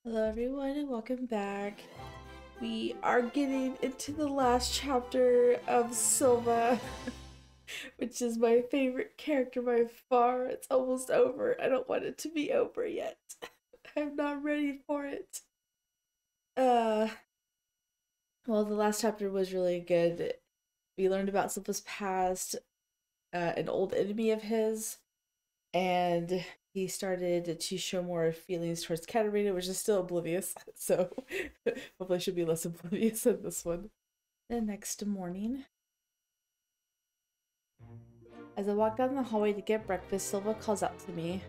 Hello everyone and welcome back. We are getting into the last chapter of Silva, which is my favorite character by far. It's almost over. I don't want it to be over yet. I'm not ready for it. Uh, well, the last chapter was really good. We learned about Silva's past, an old enemy of his, and he started to show more feelings towards Catarina, which is still oblivious, so hopefully she'll be less oblivious in this one. The next morning, as I walk down the hallway to get breakfast, Silva calls out to me.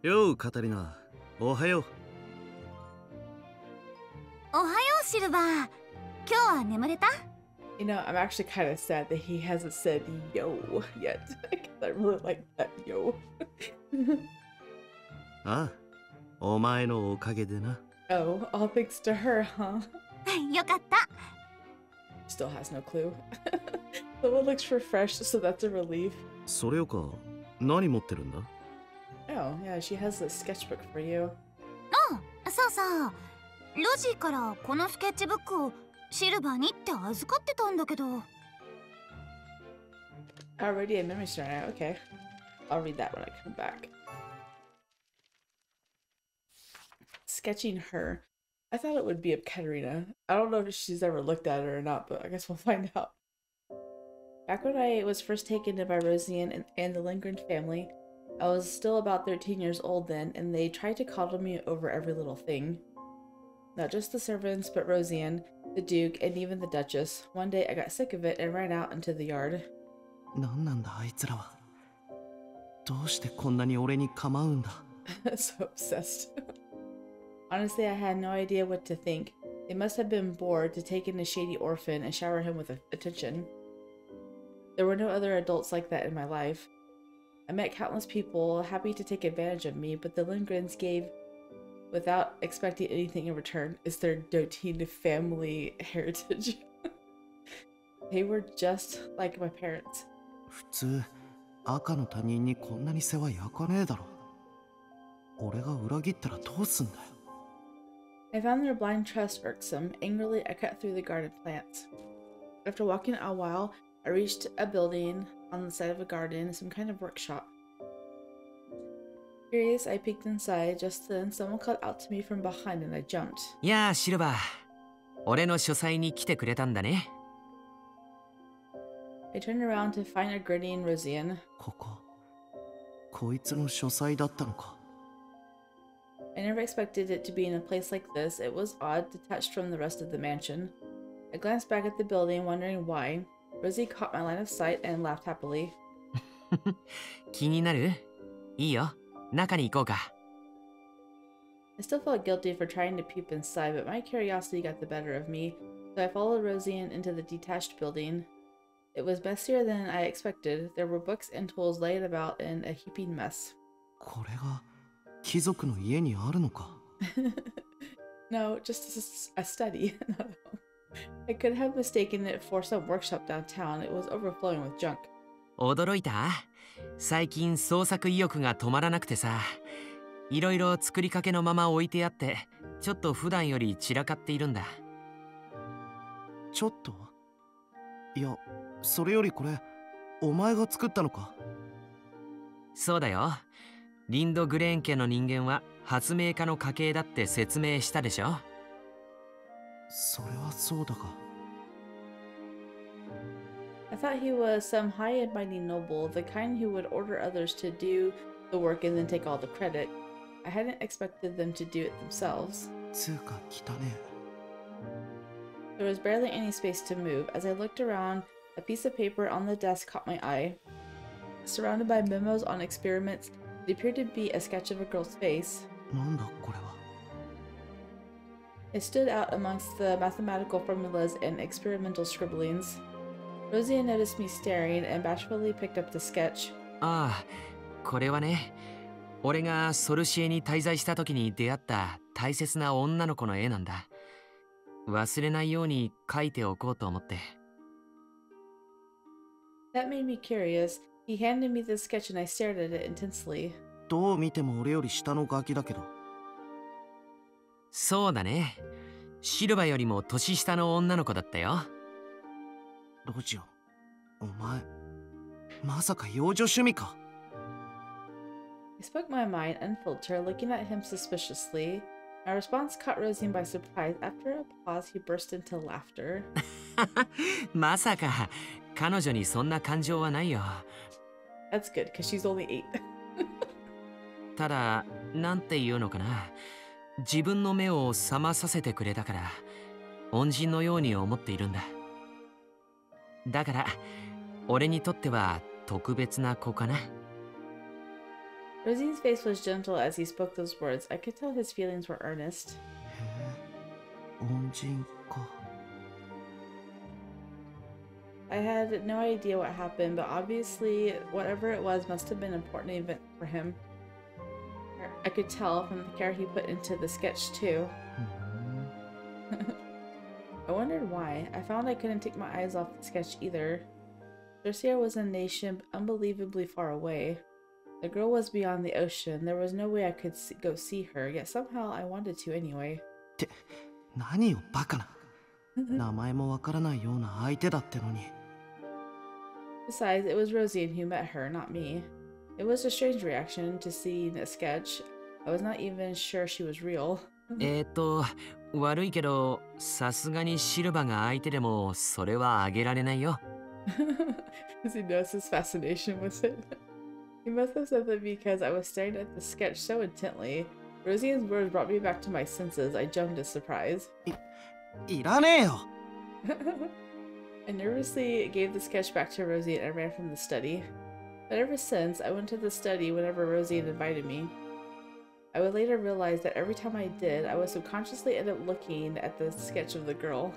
Yo, Catarina. Ohayo. Ohayo, Silva. 今日は眠れた? You know, I'm actually kind of sad that he hasn't said yo yet. I really like that yo. Ah, お前のおかげでな。 Oh, all thanks to her, huh? よかった. Still has no clue. Someone looks refreshed, so that's a relief. それよか、何持ってるんだ? Oh, yeah, she has a sketchbook for you. そうそう。ロジからこのスケッチブックをシルバーにって預かってたんだけど。Already a memory star now, okay. I'll read that when I come back. Sketching her. I thought it would be of Katerina. I don't know if she's ever looked at her or not, but I guess we'll find out. Back when I was first taken in by Rosian and the Lindgren family, I was still about 13 years old then, and they tried to coddle me over every little thing. Not just the servants, but Rosian, the Duke, and even the Duchess. One day I got sick of it and ran out into the yard. なんなんだあいつらは。どうしてこんなに俺に構うんだ? So obsessed. Honestly, I had no idea what to think. They must have been bored to take in a shady orphan and shower him with attention. There were no other adults like that in my life. I met countless people happy to take advantage of me, but the Lindgrens gave without expecting anything in return. It's their doting family heritage. They were just like my parents. 普通、赤の他人にこんなに世話焼かねえだろ。俺が裏切ったらどうすんだよ。I found their blind trust irksome. Angrily, I cut through the garden plants. After walking a while, I reached a building on the side of a garden, some kind of workshop. Curious, I peeked inside. Just then, someone called out to me from behind and I jumped. やあ、シルバー。俺の書斎に来てくれたんだね。I turned around to find a grinning Rosian. こいつの書斎だったのか。I never expected it to be in a place like this. It was odd, detached from the rest of the mansion. I glanced back at the building, wondering why. Rosie caught my line of sight and laughed happily. 気になる？いいよ。中に行こうか。I still felt guilty for trying to peep inside, but my curiosity got the better of me, so I followed Rosian into the detached building. It was messier than I expected. There were books and tools laid about in a heaping mess. これが貴族の家にあるのか。No, just a study, not a home. I could have mistaken it for some workshop downtown. It was overflowing with junk. 驚いた？最近創作意欲が止まらなくてさ。いろいろ作りかけのまま置いてあって、ちょっと普段より散らかっているんだ。ちょっと？いや、それよりこれ、お前が作ったのか？そうだよ。リンド・グレーン家の人間は発明家の家系だって説明したでしょ。それはそうだが。I thought he was some high and mighty noble, the kind who would order others to do the work and then take all the credit. I hadn't expected them to do it themselves. つうか汚ねえ。 There was barely any space to move. As I looked around, a piece of paper on the desk caught my eye. Surrounded by memos on experiments, it appeared to be a sketch of a girl's face. なんだこれは。 It stood out amongst the mathematical formulas and experimental scribblings. Rosie noticed me staring and bashfully picked up the sketch. ああ、これはね、俺がソルシエに滞在した時に出会った大切な女の子の絵なんだ。忘れないように描いておこうと思って。That made me curious. He handed me the sketch and I stared at it intensely. どう見ても俺より下のガキだけど。そうだね。シルバよりも年下の女の子だったよ。ロジオ、お前まさか幼女趣味か。 I spoke my mind unfiltered, looking at him suspiciously. My response caught Rosine by surprise. After a pause, he burst into laughter. まさか彼女にそんな感情はないよ。 That's good, because she's only 8. ただ、なんて言うのかな。自分の目を覚まさせてくれたから、恩人のように思っているんだ。だから、俺にとっては特別な子かな。Rosine's face was gentle as he spoke those words. I could tell his feelings were earnest. へえ、恩人か。 I had no idea what happened, but obviously, whatever it was must have been an important event for him. I could tell from the care he put into the sketch, too. ふん I wondered why. I found I couldn't take my eyes off the sketch either. Cercia was a nation unbelievably far away. The girl was beyond the ocean. There was no way I could go see her, yet somehow I wanted to anyway. って何よバカな。名前もわからないような相手だってのに。 Besides, it was Rosine who met her, not me. It was a strange reaction to seeing a sketch. I was not even sure she was real. 悪いけど、さすがにシルバが相手でもそれはあげられないよ。Because he knows his fascination with it. He must have said that because I was staring at the sketch so intently. Rosine's words brought me back to my senses. I jumped in surprise. いらねえよ。 I nervously gave the sketch back to Rosine and ran from the study. But ever since, I went to the study whenever Rosine invited me. I would later realize that every time I did, I would subconsciously end up looking at the sketch of the girl.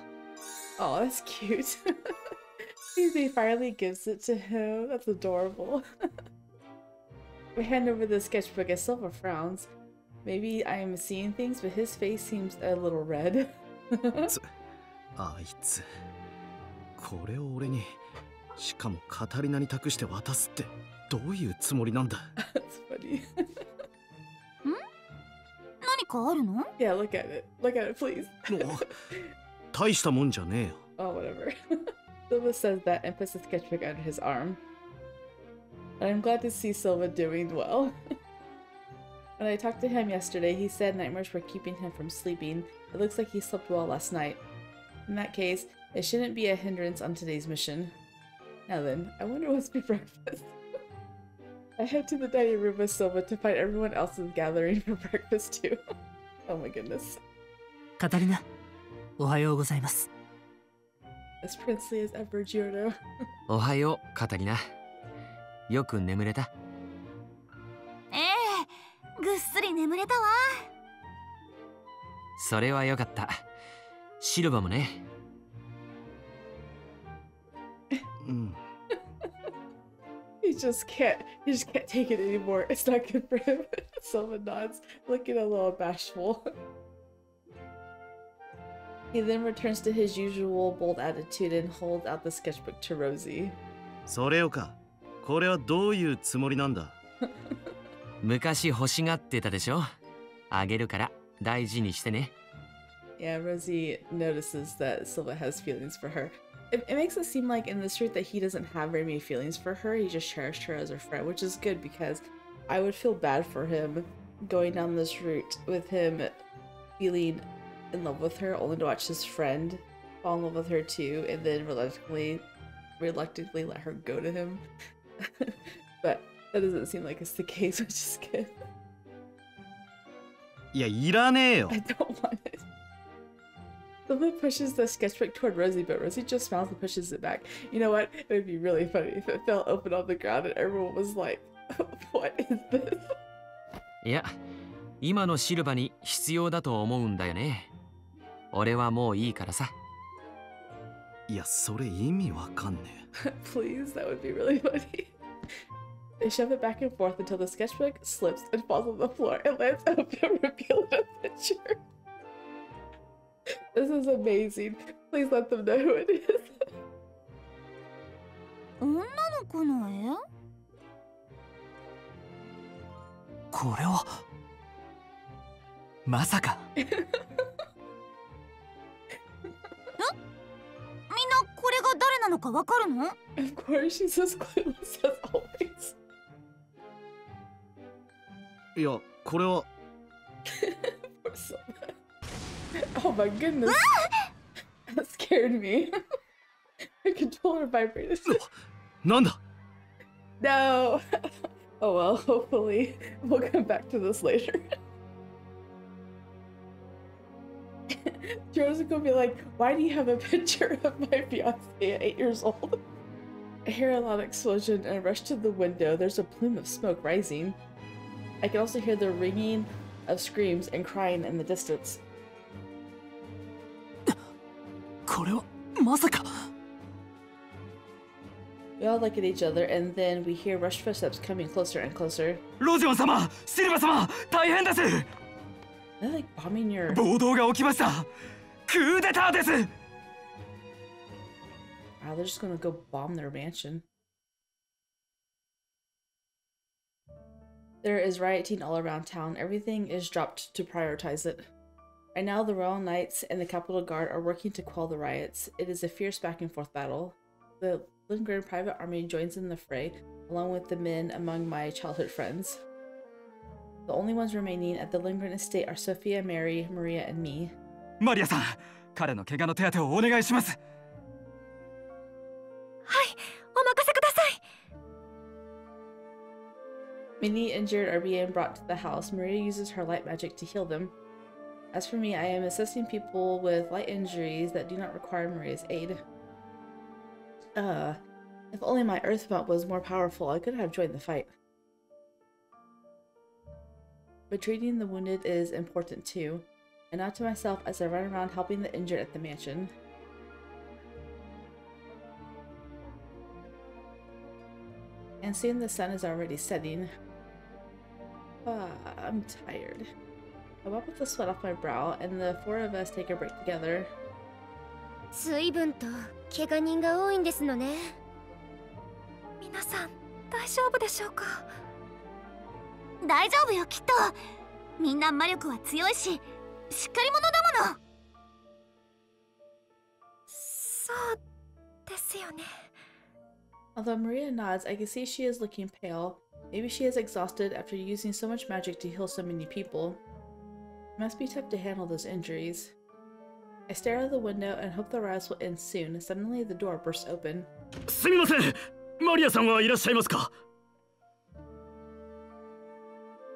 Oh, that's cute. He finally gives it to him. That's adorable. We hand over the sketchbook as Silva frowns. Maybe I am seeing things, but his face seems a little red. あいつこれを俺にしかもカタリナに託して渡すってどういうつもりなんだ。 That's funny. 何かあるの？ Yeah, look at it. Look at it, please. もう大したもんじゃねえよ。 Oh, whatever. Silva says that and puts the sketchbook under his arm. But I'm glad to see Silva doing well. When I talked to him yesterday, he said nightmares were keeping him from sleeping. It looks like he slept well last night. In that case, it shouldn't be a hindrance on today's mission. Now then, I wonder what's for breakfast. I head to the dining room with Silva to find everyone else is gathering for breakfast too. Oh my goodness. カタリナ、おはようございます。 As princely as ever, Giorno. おはよう、カタリナ。よく眠れた？ええ、ぐっすり眠れたわ。それはよかった。シルバもね。うん。 He just can't take it anymore. It's not good for him. Silva nods, looking a little bashful. He then returns to his usual bold attitude and holds out the sketchbook to Rosie. それよか。これはどういうつもりなんだ。昔欲しがってたでしょ。あげるから大事にしてね。 Yeah, Rosie notices that Silva has feelings for her. It makes it seem like in this truth that he doesn't have very many feelings for her. He just cherished her as a friend, which is good because I would feel bad for him going down this route with him feeling in love with her, only to watch his friend fall in love with her too, and then reluctantly let her go to him. But that doesn't seem like it's the case, which is good. いや、いらねえよ。 I don't want it. Silva pushes the sketchbook toward Rosie, but Rosie just smiles and pushes it back. You know what? It would be really funny if it fell open on the ground and everyone was like, what is this? いや、今のシルバに必要だと思うんだよね。俺はもういいからさ。いや、それ意味わかんね Please, that would be really funny. They shove it back and forth until the sketchbook slips and falls on the floor and lands open, revealing a picture. This is amazing. Please let them know who it is. 女の子の絵？これはまさか。みんなこれが誰なのかわかるの？ Of course, she's as clueless as always. いや、これは。Poor Silva. Oh my goodness. That scared me. My controller vibrated. なんだ。 No. Oh well, hopefully we'll come back to this later. Joe's gonna be like, why do you have a picture of my fiance at 8 years old? I hear a loud explosion and I rush to the window. There's a plume of smoke rising. I can also hear the ringing of screams and crying in the distance. これはまさか。 We all look at each other and then we hear rushed footsteps coming closer and closer. ロジオン様、シルバ様、大変です。 They're like bombing your... 暴動が起きました。クーデターです。 Wow, they're just gonna go bomb their mansion. There is rioting all around town. Everything is dropped to prioritize it. Right now, the Royal Knights and the Capitol Guard are working to quell the riots. It is a fierce back-and-forth battle. The Lindgren private army joins in the fray, along with the men among my childhood friends. The only ones remaining at the Lindgren estate are Sophia, Mary, Maria, and me. マリアさん、彼の怪我の手当てをお願いします。はい、お任せください。 Many injured are being brought to the house. Maria uses her light magic to heal them. As for me, I am assisting people with light injuries that do not require Maria's aid. If only my earth mount was more powerful, I could have joined the fight. But treating the wounded is important too. I nod to myself as I run around helping the injured at the mansion. And soon the sun is already setting. I'm tired. I wipe the sweat off my brow, and the four of us take a break together. 随分と怪我人が多いんですのね。皆さん大丈夫でしょうか？大丈夫よ、きっと。みんな魔力は強いし、しっかり者だもの。そうですよね。Although Maria nods, I can see she is looking pale. Maybe she is exhausted after using so much magic to heal so many people. It must be tough to handle those injuries. I stare out of the window and hope the riots will end soon. Suddenly, the door bursts open. すみません。マリアさんはいらっしゃいますか。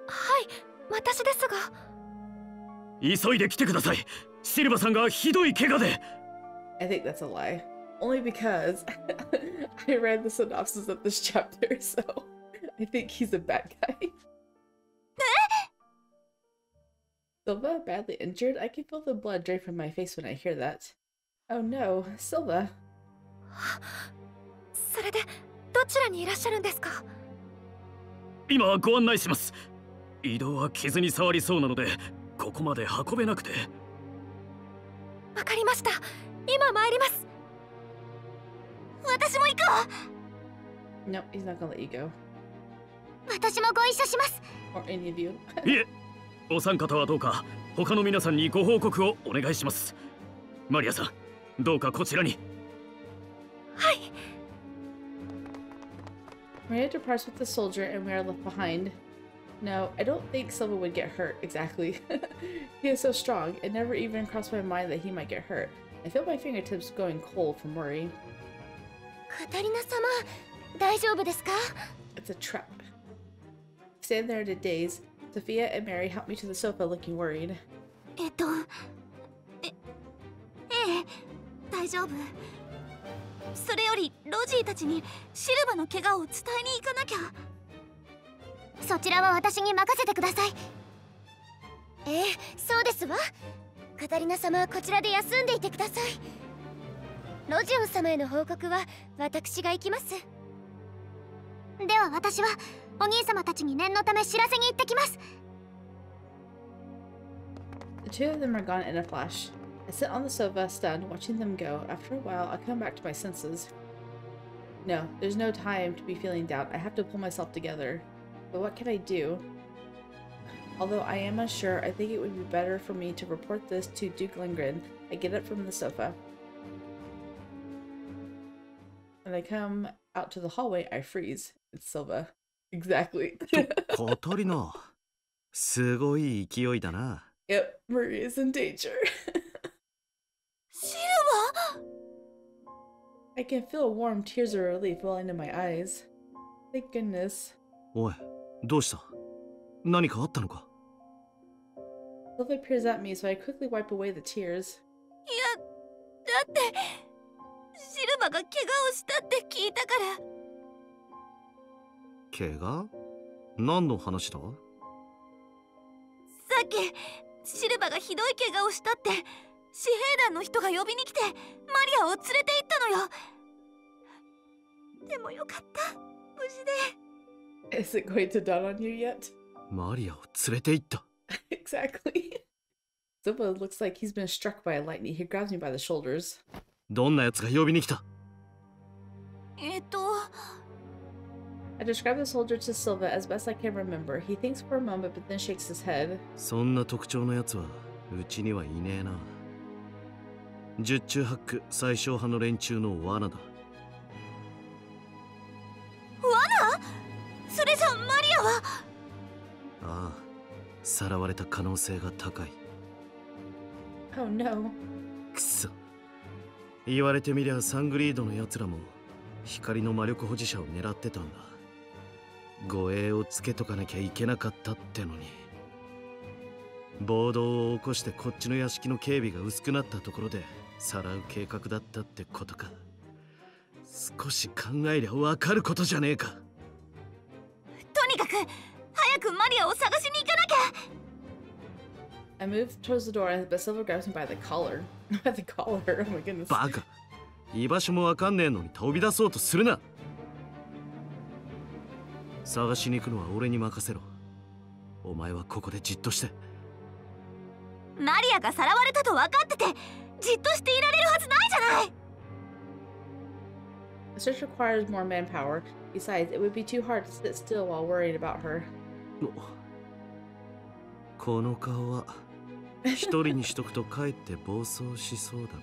はい、私ですが。急いで来てください。シルバさんがひどい怪我で。I think that's a lie. Only because I read the synopsis of this chapter, so I think he's a bad guy. Silva badly injured? I can feel the blood drain from my face when I hear that. Oh no, Silva. それでどちらにいらっしゃるんですか？今ご案内します。移動は傷に触りそうなので、ここまで運べなくて。わかりました。今参ります。私も行くわ。Nope, he's not gonna let you go. 私もご一緒します。Or any of you. いえ、お三方はどうか他の皆さんにご報告をお願いします。マリアさん、どうかこちらに。はい。Maria departs with the soldier and we are left behind. No, I don't think Silva would get hurt, exactly. He is so strong, it never even crossed my mind that he might get hurt. I feel my fingertips going cold from worry. カタリナ様、大丈夫ですか？ It's a trap. Stand there in a daze. Sophia and Mary help me to the sofa looking worried. ええ、大丈夫。それよりロジーたちにシルバの怪我を伝えに行かなきゃ。そちらは私に任せてください。そうですわ。カタリナ様はこちらで休んでいてください。ロジオン様への報告は私が行きます。では私はお兄様たちに念のため知らせに行ってきます。The two of them are gone in a flash. I sit on the sofa, stunned, watching them go. After a while, I come back to my senses. No, there's no time to be feeling doubt. I have to pull myself together. But what can I do? Although I am unsure, I think it would be better for me to report this to Duke Lindgren. I get up from the sofa. When I come out to the hallway, I freeze. It's Silva. Exactly. カタリナ、すごい勢いだな。Yep, Marie is in danger. シルバ I can feel warm tears of relief welling in my eyes. Thank goodness. おい、どうした？何かあったのか？ Silva peers at me, so I quickly wipe away the tears. いや、だってシルバが怪我をしたって聞いたから。怪我？何の話だ？さっきシルバがひどい怪我をしたって私兵団の人が呼びに来てマリアを連れて行ったのよ。でもよかった、無事で。 Is it going to dawn on you yet? マリアを連れて行った。Exactly. Silva looks like he's been struck by lightning. He grabs me by the shoulders. どんな奴が呼びに来た？I describe the soldier to Silva as best I can remember. He thinks for a moment but then shakes his head. そんな特徴の奴はうちにはいねえな。十中八九最小派の連中の罠だ。罠？それじゃマリアは。ああ、さらわれた可能性が高い。Oh no. くそ。言われてみりゃサングリードの奴らも光の魔力保持者を狙ってたんだ。護衛をつけとかなきゃいけなかったってのに。暴動を起こしてこっちの屋敷の警備が薄くなったところでさらう計画だったってことか。少し考えりゃわかることじゃねえか。とにかく早くマリアを探しに行かなきゃ。I move towards the door, but Silva grabs me by the collar. By the collar, oh my goodness. バカ。居場所もわかんねえのに飛び出そうとするな。探しに行くのは俺に任せろ。お前はここでじっとして。マリアがさらわれたと分かっててじっとしていられるはずないじゃない。 The search requires more manpower. Besides, it would be too hard to sit still while worried about her. この顔は一人にしとくとかえって暴走しそうだな。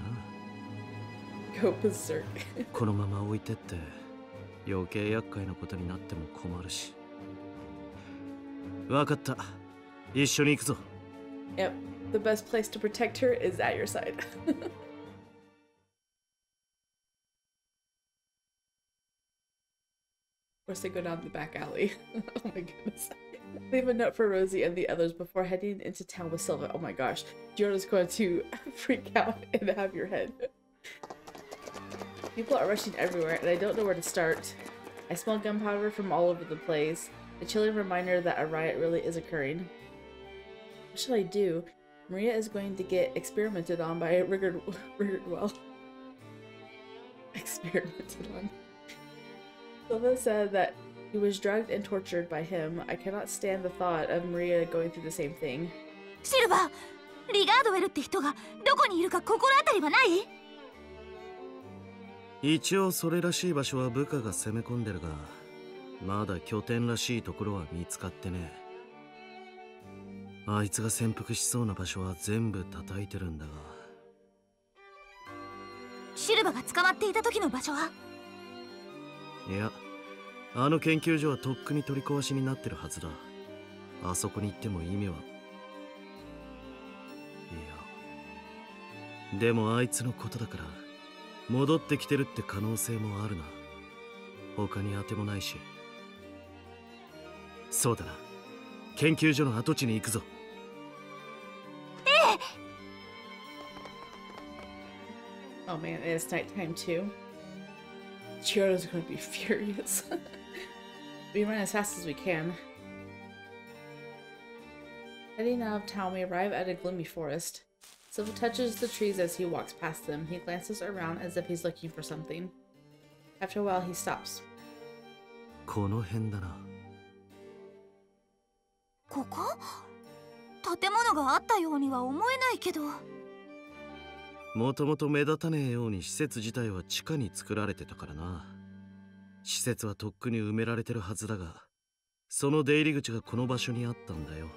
Go berserk. このまま置いてって余計厄介なことになっても困るし。わかった。一緒に行くぞ。Yep, the best place to protect her is at your side. Of course, they go down the back alley. Oh my goodness. Leave a note for Rosie and the others before heading into town with Silva. Oh my gosh. Giorno's going to freak out and have your head. People are rushing everywhere and I don't know where to start. I smell gunpowder from all over the place. A chilling reminder that a riot really is occurring. What should I do? Maria is going to get experimented on by Rigard well. Experimented on. Silva said that he was drugged and tortured by him. I cannot stand the thought of Maria going through the same thing. シルバー、リガードウェルって人がどこにいるか心当たりはない？一応それらしい場所は部下が攻め込んでるが、まだ拠点らしいところは見つかってね。あいつが潜伏しそうな場所は全部叩いてるんだが。シルバが捕まっていた時の場所は？いや、あの研究所はとっくに取り壊しになってるはずだ。あそこに行っても意味は。いや、でもあいつのことだから戻ってきてるって可能性もあるな。他に当てもないし。そうだな、研究所の跡地に行くぞ。Oh man, it's nighttime too. Chiodo's going to be furious. We run as fast as we can. Heading out of town, we arrive at a gloomy forest. Silva touches the trees as he walks past them. He glances around as if he's looking for something. After a while, he stops. この辺だな。ここ？建物があったようには思えないけど。もともと目立たねえように施設自体は地下に作られてたからな。施設はとっくに埋められてるはずだが、その出入り口がこの場所にあったんだよ。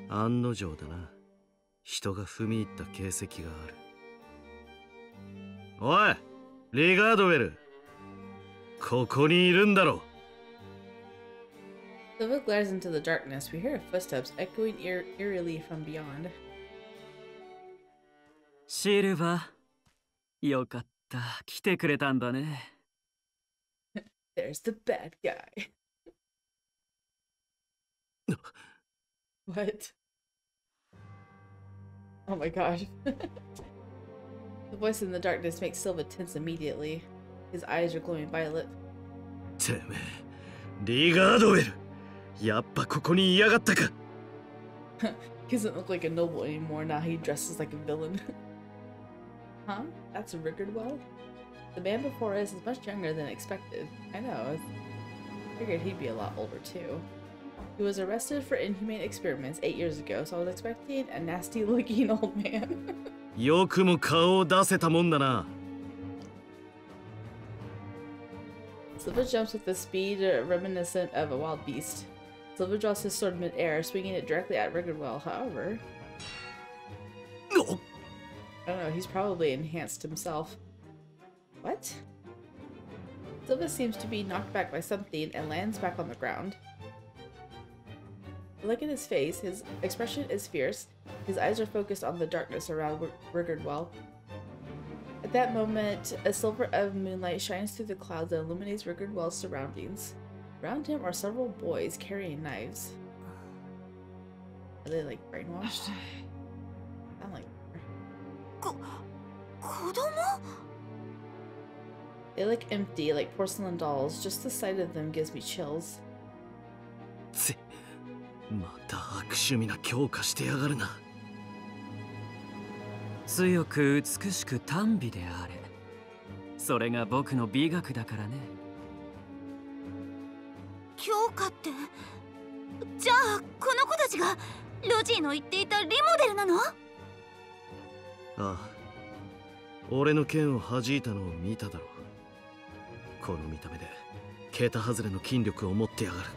案の定だな。人が踏み入った形跡がある。おい、リガードウェル、ここにいるんだろ。Silva glares into the darkness. We hear footsteps echoing eerily from beyond. シルバー、よかった、来てくれたんだね。There's the bad guy. What? Oh my gosh. The voice in the darkness makes Silva tense immediately. His eyes are glowing violet. てめえ、リガードウェル、やっぱここにいやがったか。He doesn't look like a noble anymore. Now he dresses like a villain. Huh? That's Rickardwell? The man before us is much younger than expected. I know. I figured he'd be a lot older too. He was arrested for inhumane experiments 8 years ago, so I was expecting a nasty-looking old man. よくも顔を出せたもんだな。Silva jumps with a speed reminiscent of a wild beast. Silva draws his sword mid-air, swinging it directly at Rickardwell. However, I don't know, he's probably enhanced himself. What? Silva seems to be knocked back by something and lands back on the ground. Look at his face. His expression is fierce. His eyes are focused on the darkness around Rickardwell. At that moment, a silver of moonlight shines through the clouds and illuminates Rickardwell's surroundings. Around him are several boys carrying knives. Are they like brainwashed? Sound like they look empty, like porcelain dolls. Just the sight of them gives me chills. また悪趣味な強化してやがるな。強く美しく短美であれ。それが僕の美学だからね。強化って、じゃあこの子たちがロジーの言っていたリモデルなの？ああ、俺の剣を弾いたのを見ただろう。この見た目で桁外れの筋力を持ってやがる。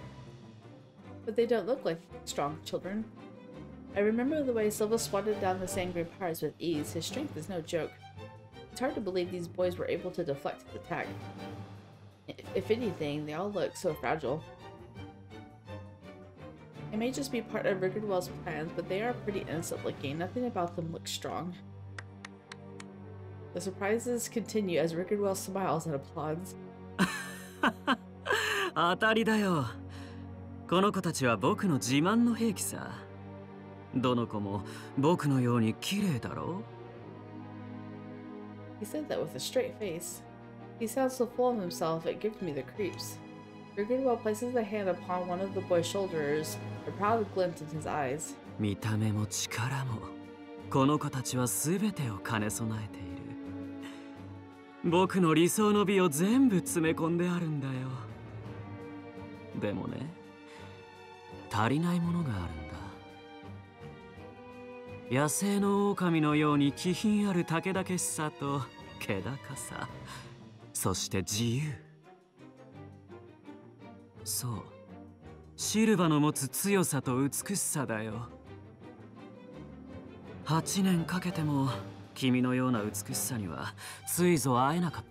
But they don't look like strong children. I remember the way Silva swatted down the Sangre pirates with ease. His strength is no joke. It's hard to believe these boys were able to deflect his attack. If anything, they all look so fragile. It may just be part of Rickardwell's plans, but they are pretty innocent looking. Nothing about them looks strong. The surprises continue as Rickardwell smiles and applauds. 当たりだよ。この子たちは僕の自慢の兵器さ。どの子も僕のように綺麗だろう。 He said that with a straight face. He sounds so full of himself it gives me the creeps. Rickardwell places a hand upon one of the boy's shoulders, a proud glint in his eyes. 見た目も力も、この子たちは全てを兼ね備えている。僕の理想の美を全部詰め込んであるんだよ。でもね、足りないものがあるんだ。野生の狼のように気品ある武田しさと気高さ、そして自由。そう、シルバの持つ強さと美しさだよ。8年かけても君のような美しさにはついぞ会えなかっ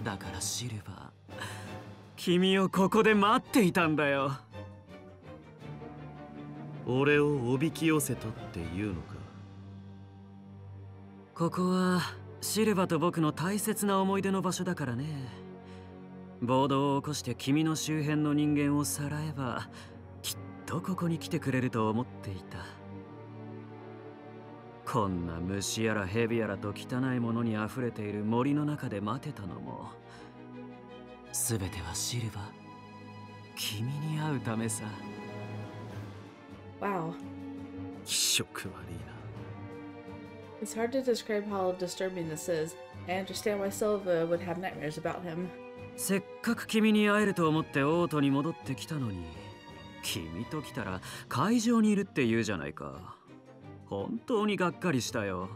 た。だからシルバー、君をここで待っていたんだよ。俺をおびき寄せたっていうのか。ここはシルバと僕の大切な思い出の場所だからね。暴動を起こして君の周辺の人間をさらえば、きっとここに来てくれると思っていた。こんな虫やら蛇やらと汚いものにあふれている森の中で待てたのも、すべてはシルバ、君に会うためさ。Wow. 気色悪いな。It's hard to describe how disturbing this is. I understand why Silva would have nightmares about him. せっかく君に会えると思ってオートに戻ってきたのに、君と来たら会場にいるって言うじゃないか。本当にがっかりしたよ。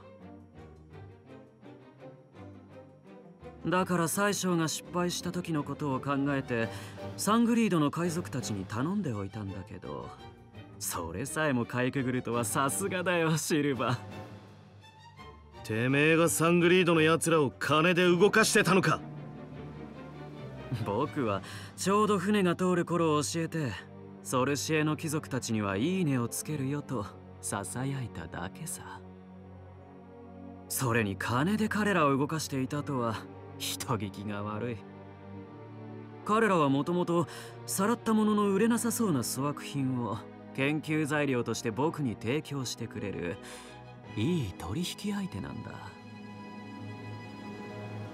だから宰相が失敗した時のことを考えてサングリードの海賊たちに頼んでおいたんだけど、それさえもかいくぐるとはさすがだよ、シルバー。てめえがサングリードの奴らを金で動かしてたのか。僕はちょうど船が通る頃を教えて、ソルシエの貴族たちにはいいねをつけるよとささやいただけさ。それに金で彼らを動かしていたとは人聞きが悪い。彼らはもともとさらったものの売れなさそうな粗悪品を研究材料として僕に提供してくれるいい取引相手なんだ。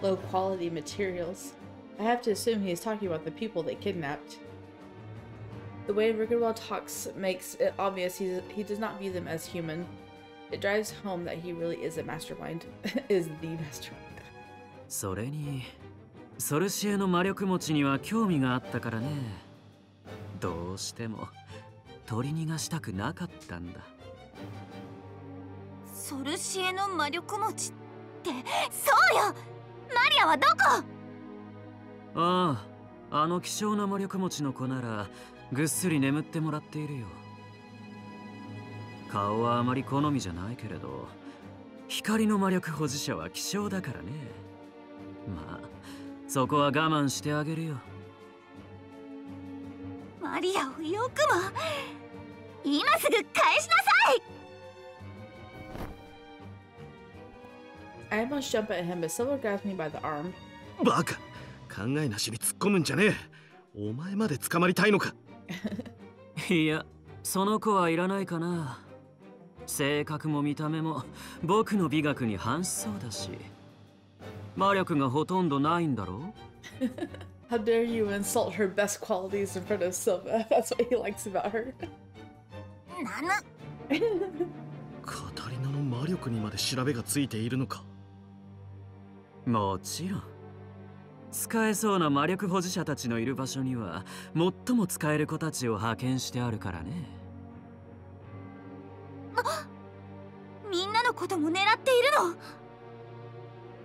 Low quality materials. I have to assume he is talking about the people they kidnapped. The way Riggerwell talks makes it obvious he does not view them as human. It drives home that he really is a mastermind. is the mastermind. それにソルシエの魔力持ちには興味があったからね。どうしても取り逃がしたくなかったんだ。ソルシエの魔力持ちってそうよ。マリアはどこ？ああ、あの希少な魔力持ちの子ならぐっすり眠ってもらっているよ。顔はあまり好みじゃないけれど、光の魔力保持者は希少だからね。まあそこは我慢してあげるよ。マリアをよくも今すぐ返しなさい。 I almost jump at him, but Silva grabs me by the arm. バカ、考えなしに突っ込むんじゃねえ。お前まで捕まりたいのか。いや、その子はいらないかな。性格も見た目も僕の美学に反しそうだし、魔力がほとんどないんだろう。How dare you insult her best qualities in front of Silva? That's what he likes about her. カタリナの魔力にまで調べがついているのか。もちろん使えそうな魔力保持者たちのいる場所には最も使える子たちを派遣してあるからね。みんなのことも狙っているの？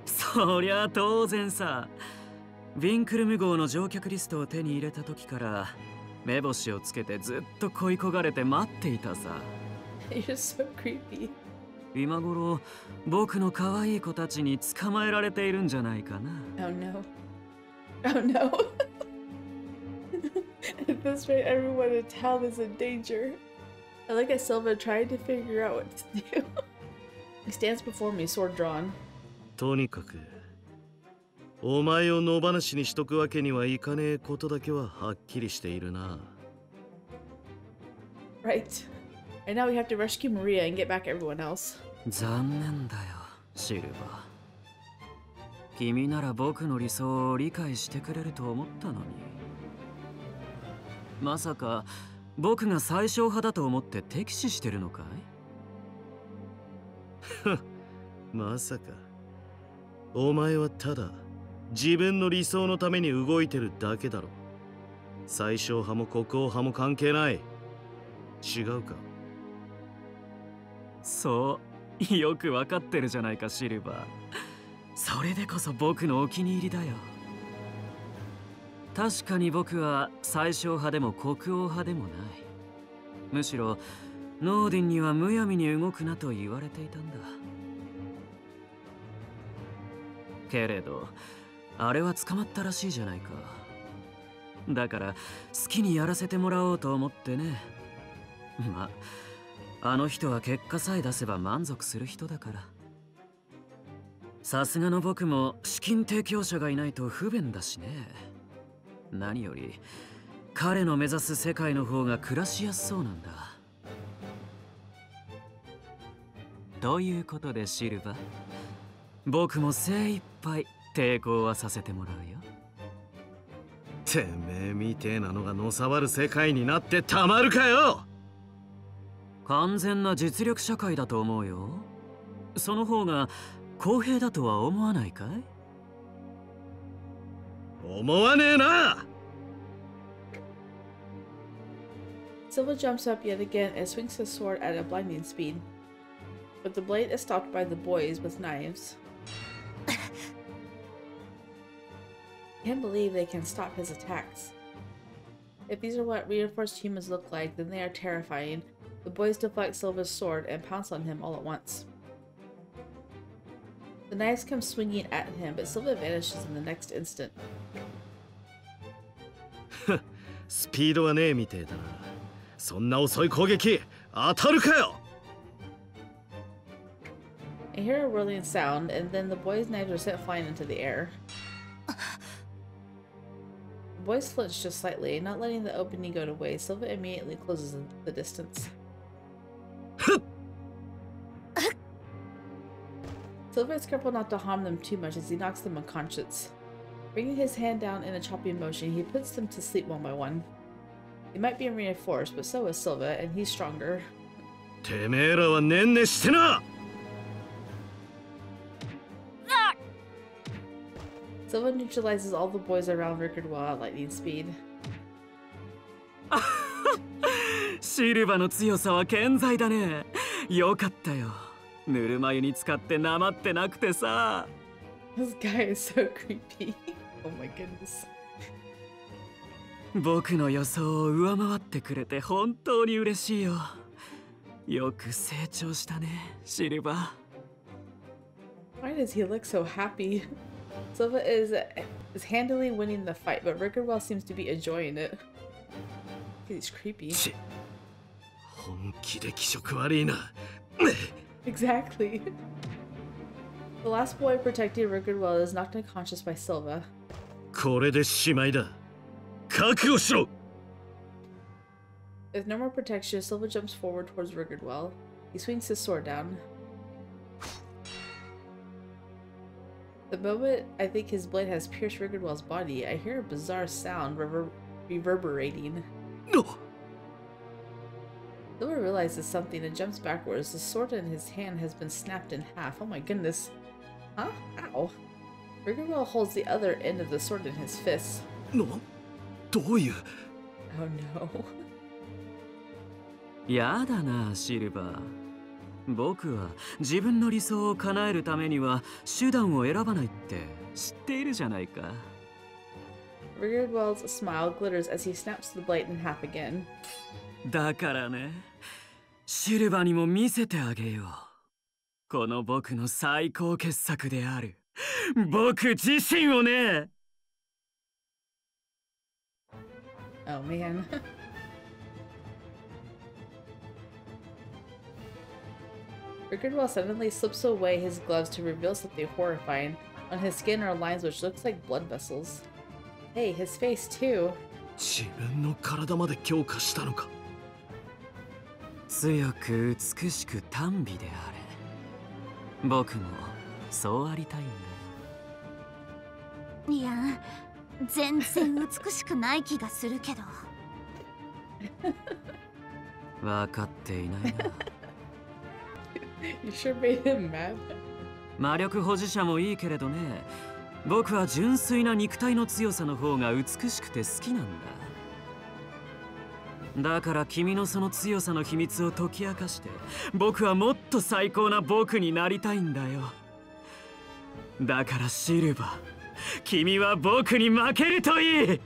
そりゃ当然さ。ヴィンクルム号の乗客リストを手に入れた時から目星をつけてずっと恋焦がれて待っていたさ。You're so creepy. 今頃僕の可愛い子たちに捕まえられているんじゃないかな。Oh no. Oh no. At this rate, everyone in town is in danger. I look at Silva trying to figure out what to do. He stands before me, sword drawn. とにかくお前を野放しにしとくわけにはいかねえことだけははっきりしているな。Right. And now we have to rescue Maria and get back everyone else. 残念だよ、シルバー。君なら僕の理想を理解してくれると思ったのに。まさか僕が最小派だと思って敵視してるのかい？まさか。お前はただ自分の理想のために動いてるだけだろ。最小派も国王派も関係ない。違うか？そう、よくわかってるじゃないか、シルバー。それでこそ僕のお気に入りだよ。確かに僕は最小派でも国王派でもない。むしろノーディンにはむやみに動くなと言われていたんだ。けれどあれは捕まったらしいじゃないか。だから好きにやらせてもらおうと思ってね。まあ、あの人は結果さえ出せば満足する人だから。さすがの僕も資金提供者がいないと不便だしね。何より彼の目指す世界の方が暮らしやすそうなんだ。ということでシルバー、僕も精一杯抵抗はさせてもらうよ。てめえみてえなのがのさばる世界になってたまるかよ。完全な実力社会だと思うよ。その方が公平だとは思わないかい？思わねえな。Silva jumps up yet again and swings his sword at a blinding speed. But the blade is stopped by the boys with knives. Can't believe they can stop his attacks. If these are what reinforced humans look like, then they are terrifying. The boys deflect Silva's sword and pounce on him all at once. The knives come swinging at him, but Silva vanishes in the next instant. スピードはねえみてえだな。そんな遅い攻撃当たるかよ。 I hear a whirling sound, and then the boys' knives are sent flying into the air. The boys flinch just slightly, not letting the opening go to waste. Silva immediately closes the distance. Silva is careful not to harm them too much as he knocks them unconscious. Bringing his hand down in a chopping motion, he puts them to sleep one by one. They might be reinforced, but so is Silva, and he's stronger. てめえらはねんねしてな。 Silva neutralizes all the boys around Ricardwell at lightning speed. シルバの強さは健在だね。よかったよ。ぬるま湯に浸かってなまってなくてさ。This guy is so creepy. Oh my goodness. 僕の予想を上回ってくれて本当に嬉しいよ。よく成長したね、シルバー。 Why does he look so happy? Silva is handily winning the fight, but Ricardwell seems to be enjoying it. He's creepy. 本気で気色悪いな。 Exactly. The last boy protecting Ricardwell is knocked unconscious by Silva. これでしまいだ。覚悟しろ。 With no more protection, Silva jumps forward towards Ricardwell. He swings his sword down. The moment I think his blade has pierced Ricardwell's body, I hear a bizarre sound reverberating. No. Silva realizes something and jumps backwards. The sword in his hand has been snapped in half. Oh my goodness. Huh? Ow. Ricardwell holds the other end of the sword in his fist. どういう。 Oh no. やだな、シルバー。僕は自分の理想を叶えるためには手段を選ばないって知っているじゃないか。Ricardwell's smile glitters as he snaps the blade in half again. だからね、シルバーにも見せてあげよう。この僕の最高傑作である僕自身をね。Oh man. Ricardwell suddenly slips away his gloves to reveal something horrifying. On his skin are lines which looks like blood vessels. Hey, his face too. 自分の体まで強化したのか。強く美しく短美であれ。僕もそうありたいんだ。いや、全然美しくない気がするけど。分かっていないな。You sure made him mad. 魔力保持者もいいけれどね、僕は純粋な肉体の強さの方が美しくて好きなんだ。だから君のその強さの秘密を解き明かして、僕はもっと最高な僕になりたいんだよ。だからシルバー、君は僕に負けるといい。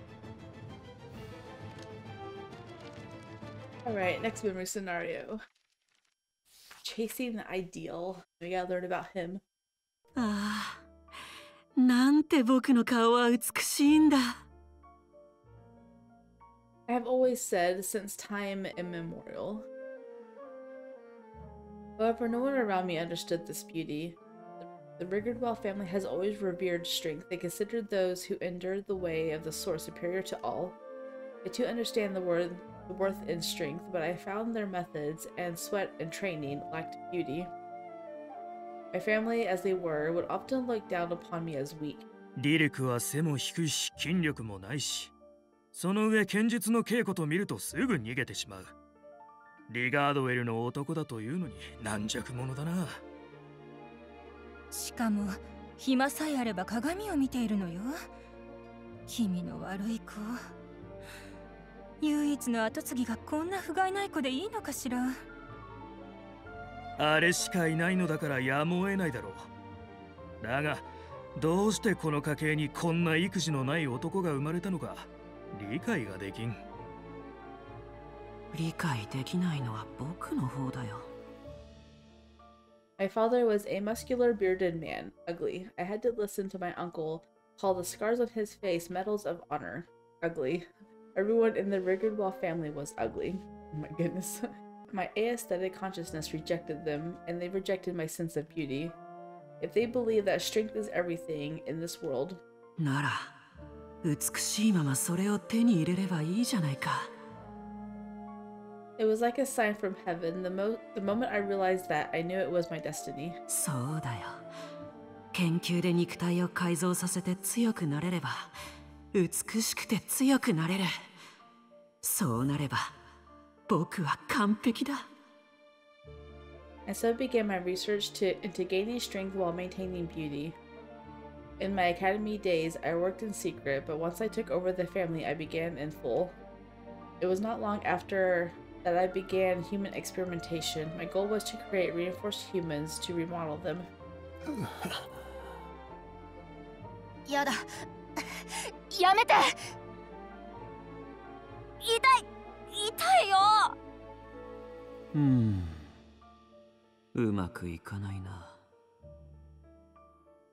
Alright, next memory scenario. Chasing the ideal. We gotta learn about him. ああ、なんて僕の顔は美しいんだ。I have always said since time immemorial. However, no one around me understood this beauty. The Ricardwell family has always revered strength. They considered those who endured the way of the sword superior to all. I too understand the worth in strength, but I found their methods and sweat and training lacked beauty. My family, as they were, would often look down upon me as weak. リリクは背も低いし筋力もないし、その上剣術の稽古と見るとすぐ逃げてしまう。リガードウェルの男だというのに軟弱者だな。しかも暇さえあれば鏡を見ているのよ。君の悪い子。唯一の跡継ぎがこんな不甲斐ない子でいいのかしら。あれしかいないのだからやむを得ないだろう。だがどうしてこの家系にこんな育児のない男が生まれたのか理解ができん。理解できないのは僕の方だよ。My father was a muscular, bearded man, ugly. I had to listen to my uncle call the scars on his face medals of honor. Ugly. Everyone in the Rigardwell family was ugly. Oh my goodness. My aesthetic consciousness rejected them, and they rejected my sense of beauty. If they believe that strength is everything in this world, なら、美しいままそれを手に入れればいいじゃないか。it was like a sign from heaven. The moment I realized that, I knew it was my destiny. そうだよ。研究で肉体を改造させて強くなれれば、美しくて強くなれる。そうなれば、僕は完璧だ。And so began my research into gaining strength while maintaining beauty. In my academy days, I worked in secret, but once I took over the family, I began in full. It was not long after that I began human experimentation. My goal was to create reinforced humans to remodel them. やだ。やめて。痛いよ。うまくいかないな。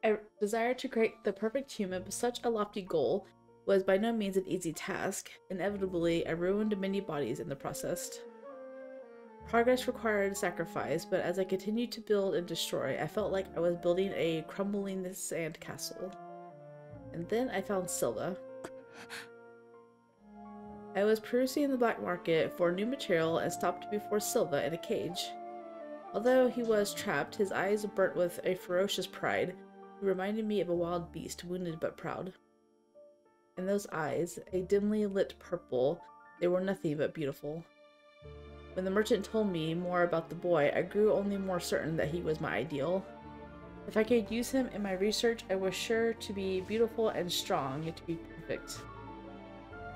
I desired to create the perfect human, but such a lofty goal was by no means an easy task. Inevitably, I ruined many bodies in the process. Progress required sacrifice, but as I continued to build and destroy, I felt like I was building a crumbling sand castle. And then I found Silva. I was perusing the black market for new material and stopped before Silva in a cage. Although he was trapped, his eyes burnt with a ferocious pride. He reminded me of a wild beast, wounded but proud. In those eyes, a dimly lit purple, they were nothing but beautiful. When the merchant told me more about the boy, I grew only more certain that he was my ideal. If I could use him in my research, I was sure to be beautiful and strong, to be perfect.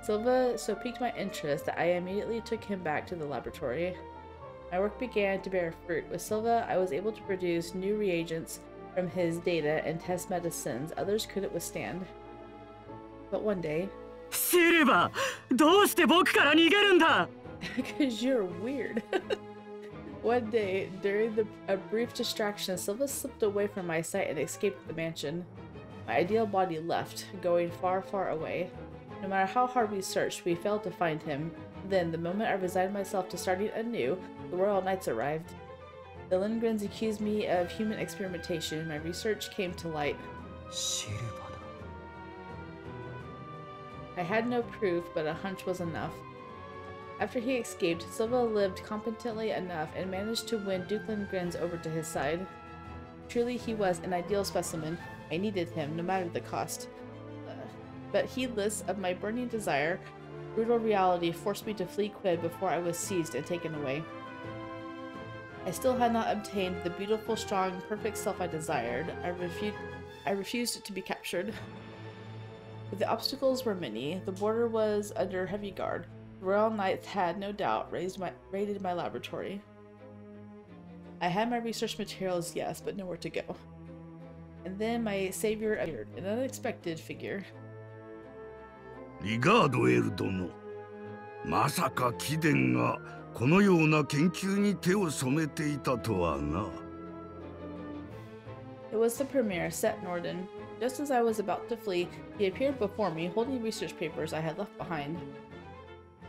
Silva so piqued my interest that I immediately took him back to the laboratory. My work began to bear fruit. With Silva, I was able to produce new reagents from his data and test medicines others couldn't withstand. But one day... Silva! どうして僕から逃げるんだ? Because you're weird. One day, during a brief distraction, Silva slipped away from my sight and escaped the mansion. My ideal body left, going far, far away. No matter how hard we searched, we failed to find him. Then, the moment I resigned myself to starting anew, the Royal Knights arrived. The Lindgrens accused me of human experimentation. My research came to light. I had no proof, but a hunch was enough. After he escaped, Silva lived competently enough and managed to win Duke Lindgren's over to his side. Truly, he was an ideal specimen. I needed him, no matter the cost. But heedless of my burning desire, brutal reality forced me to flee Quid before I was seized and taken away. I still had not obtained the beautiful, strong, perfect self I desired. I refused to be captured. But the obstacles were many. The border was under heavy guard. The Royal Knights had, no doubt, raided my laboratory. I had my research materials, yes, but nowhere to go. And then my savior appeared, an unexpected figure. リガードエル殿、まさか貴殿がこのような研究に手を染めていたとはな。It was the Premier, Set Norden. Just as I was about to flee, he appeared before me, holding research papers I had left behind.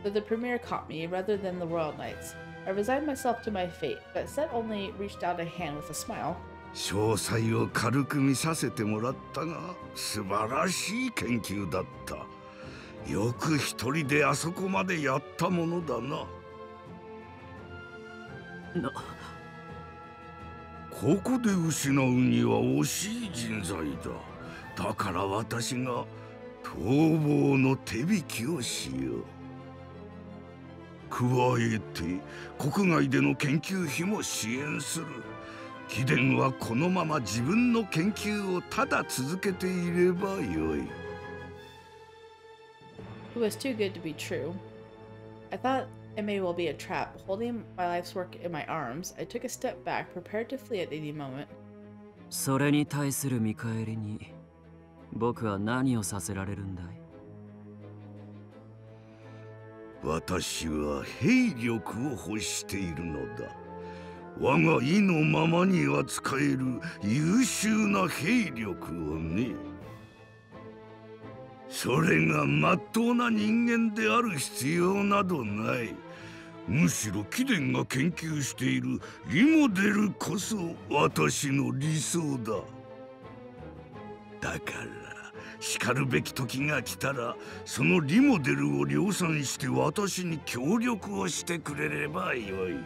Though the Premier caught me, rather than the Royal Knights, I resigned myself to my fate, but Set only reached out a hand with a smile. 詳細を軽く見させてもらったが、素晴らしい研究だった。よく一人であそこまでやったものだな。ここで失うには惜しい人材だ。だから私が逃亡の手引きをしよう。加えて国外での研究費も支援する。貴殿はこのまま自分の研究をただ続けていればよい。It was too good to be true. I thought it may well be a trap. Holding my life's work in my arms, I took a step back, prepared to flee at any moment. それに対する見返りに、僕は何をさせられるんだい？私は兵力を欲しているのだ。我が意のままに扱える優秀な兵力をね。それがまっとうな人間である必要などない。むしろ貴殿が研究しているリモデルこそ私の理想だ。だからしかるべき時が来たらそのリモデルを量産して私に協力をしてくれればよい。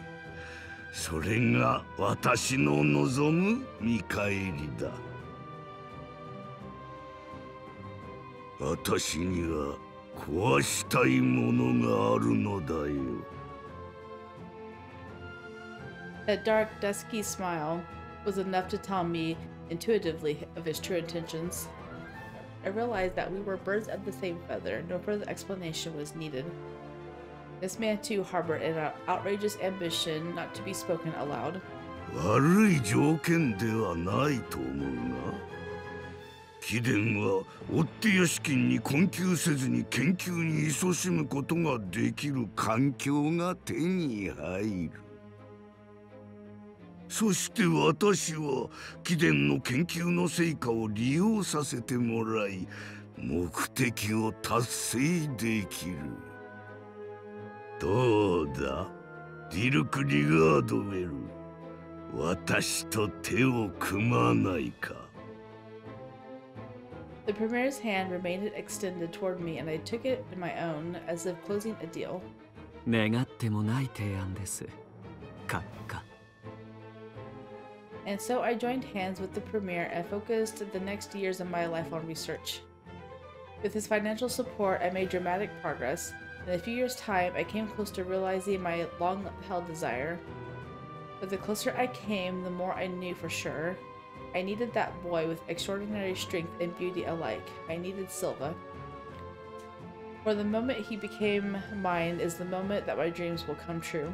それが私の望む見返りだ。私には壊したいものがあるのだよ。That dark, dusky smile was enough to tell me intuitively of his true intentions. I realized that we were birds of the same feather. No further explanation was needed. This man too harbored an outrageous ambition not to be spoken aloud. 悪い条件ではないと思うが、貴殿は追っ手や資金に困窮せずに研究に勤しむことができる環境が手に入る。そして私は貴殿の研究の成果を利用させてもらい、目的を達成できる。どうだ、ディルク・リガードウェル、私と手を組まないか。The Premier's hand remained extended toward me, and I took it in my own, as if closing a deal. 願ってもない提案です。閣下。And so I joined hands with the Premier and focused the next years of my life on research. With his financial support, I made dramatic progress. In a few years' time, I came close to realizing my long-held desire. But the closer I came, the more I knew for sure. I needed that boy with extraordinary strength and beauty alike. I needed Silva. For the moment he became mine is the moment that my dreams will come true.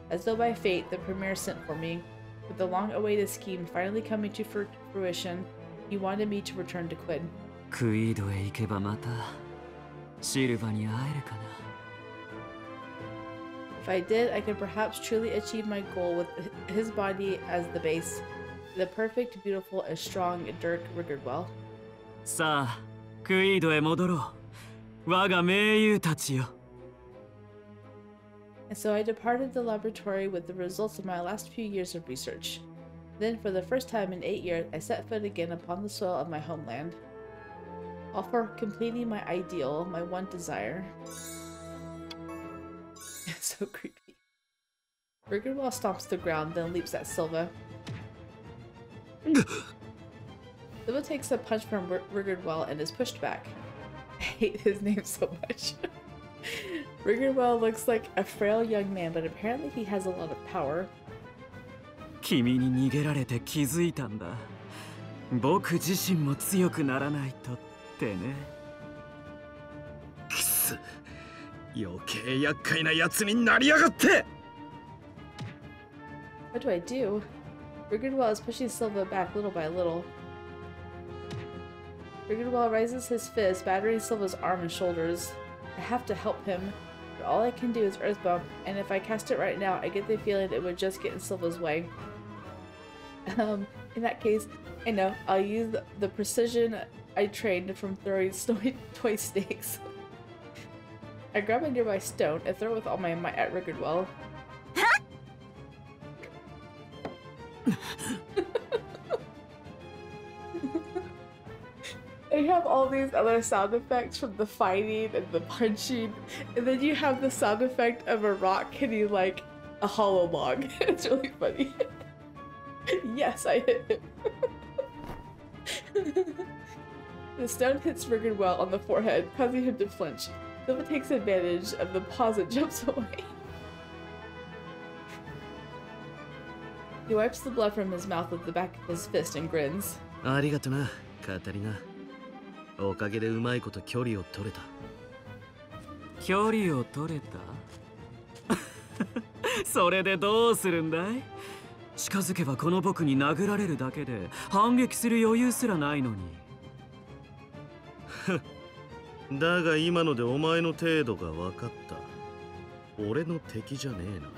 As though by fate, the Premier sent for me. With the long-awaited scheme finally coming to fruition, he wanted me to return to Quid. クイードへ行けばまたシルバに会えるかな。If I did, I could perhaps truly achieve my goal with his body as the base. The perfect, beautiful, and strong Dirk Rigardwell. さあ、クイードへ戻ろう。我が盟友たちよ。And so I departed the laboratory with the results of my last few years of research. Then, for the first time in 8 years, I set foot again upon the soil of my homeland. All for completing my ideal, my one desire. It's so creepy. Rigardwell stomps the ground, then leaps at Silva. Silva takes a punch from Rigardwell and is pushed back. I hate his name so much. Rigardwell looks like a frail young man, but apparently he has a lot of power. 君に逃げられて気づいたんだ。僕自身も強くならないとってね。くす、余計厄介なやつになりやがって。What do I do? Rigardwell is pushing Silva back little by little. Rigardwell raises his fist, battering Silva's arm and shoulders. I have to help him, but all I can do is Earth Bump, and if I cast it right now, I get the feeling it would just get in Silva's way. In that case, I know, I'll use the precision I trained from throwing toy snakes. I grab a nearby stone and throw it with all my might at Rigardwell. You have all these other sound effects from the fighting and the punching, and then you have the sound effect of a rock hitting like a hollow log. It's really funny. Yes, I hit him. The stone hits Rigardwell on the forehead, causing him to flinch. Silva takes advantage of the pause and jumps away. He wipes the blood from his mouth with the back of his fist and grins. ありがとな、カタリナ。おかげでうまいこと距離を取れた。距離を取れたそれでどうするんだい？近づけばこの僕に殴られるだけで反撃する余裕すらないのに。だが今のでお前の程度が分かった。俺の敵じゃねえな。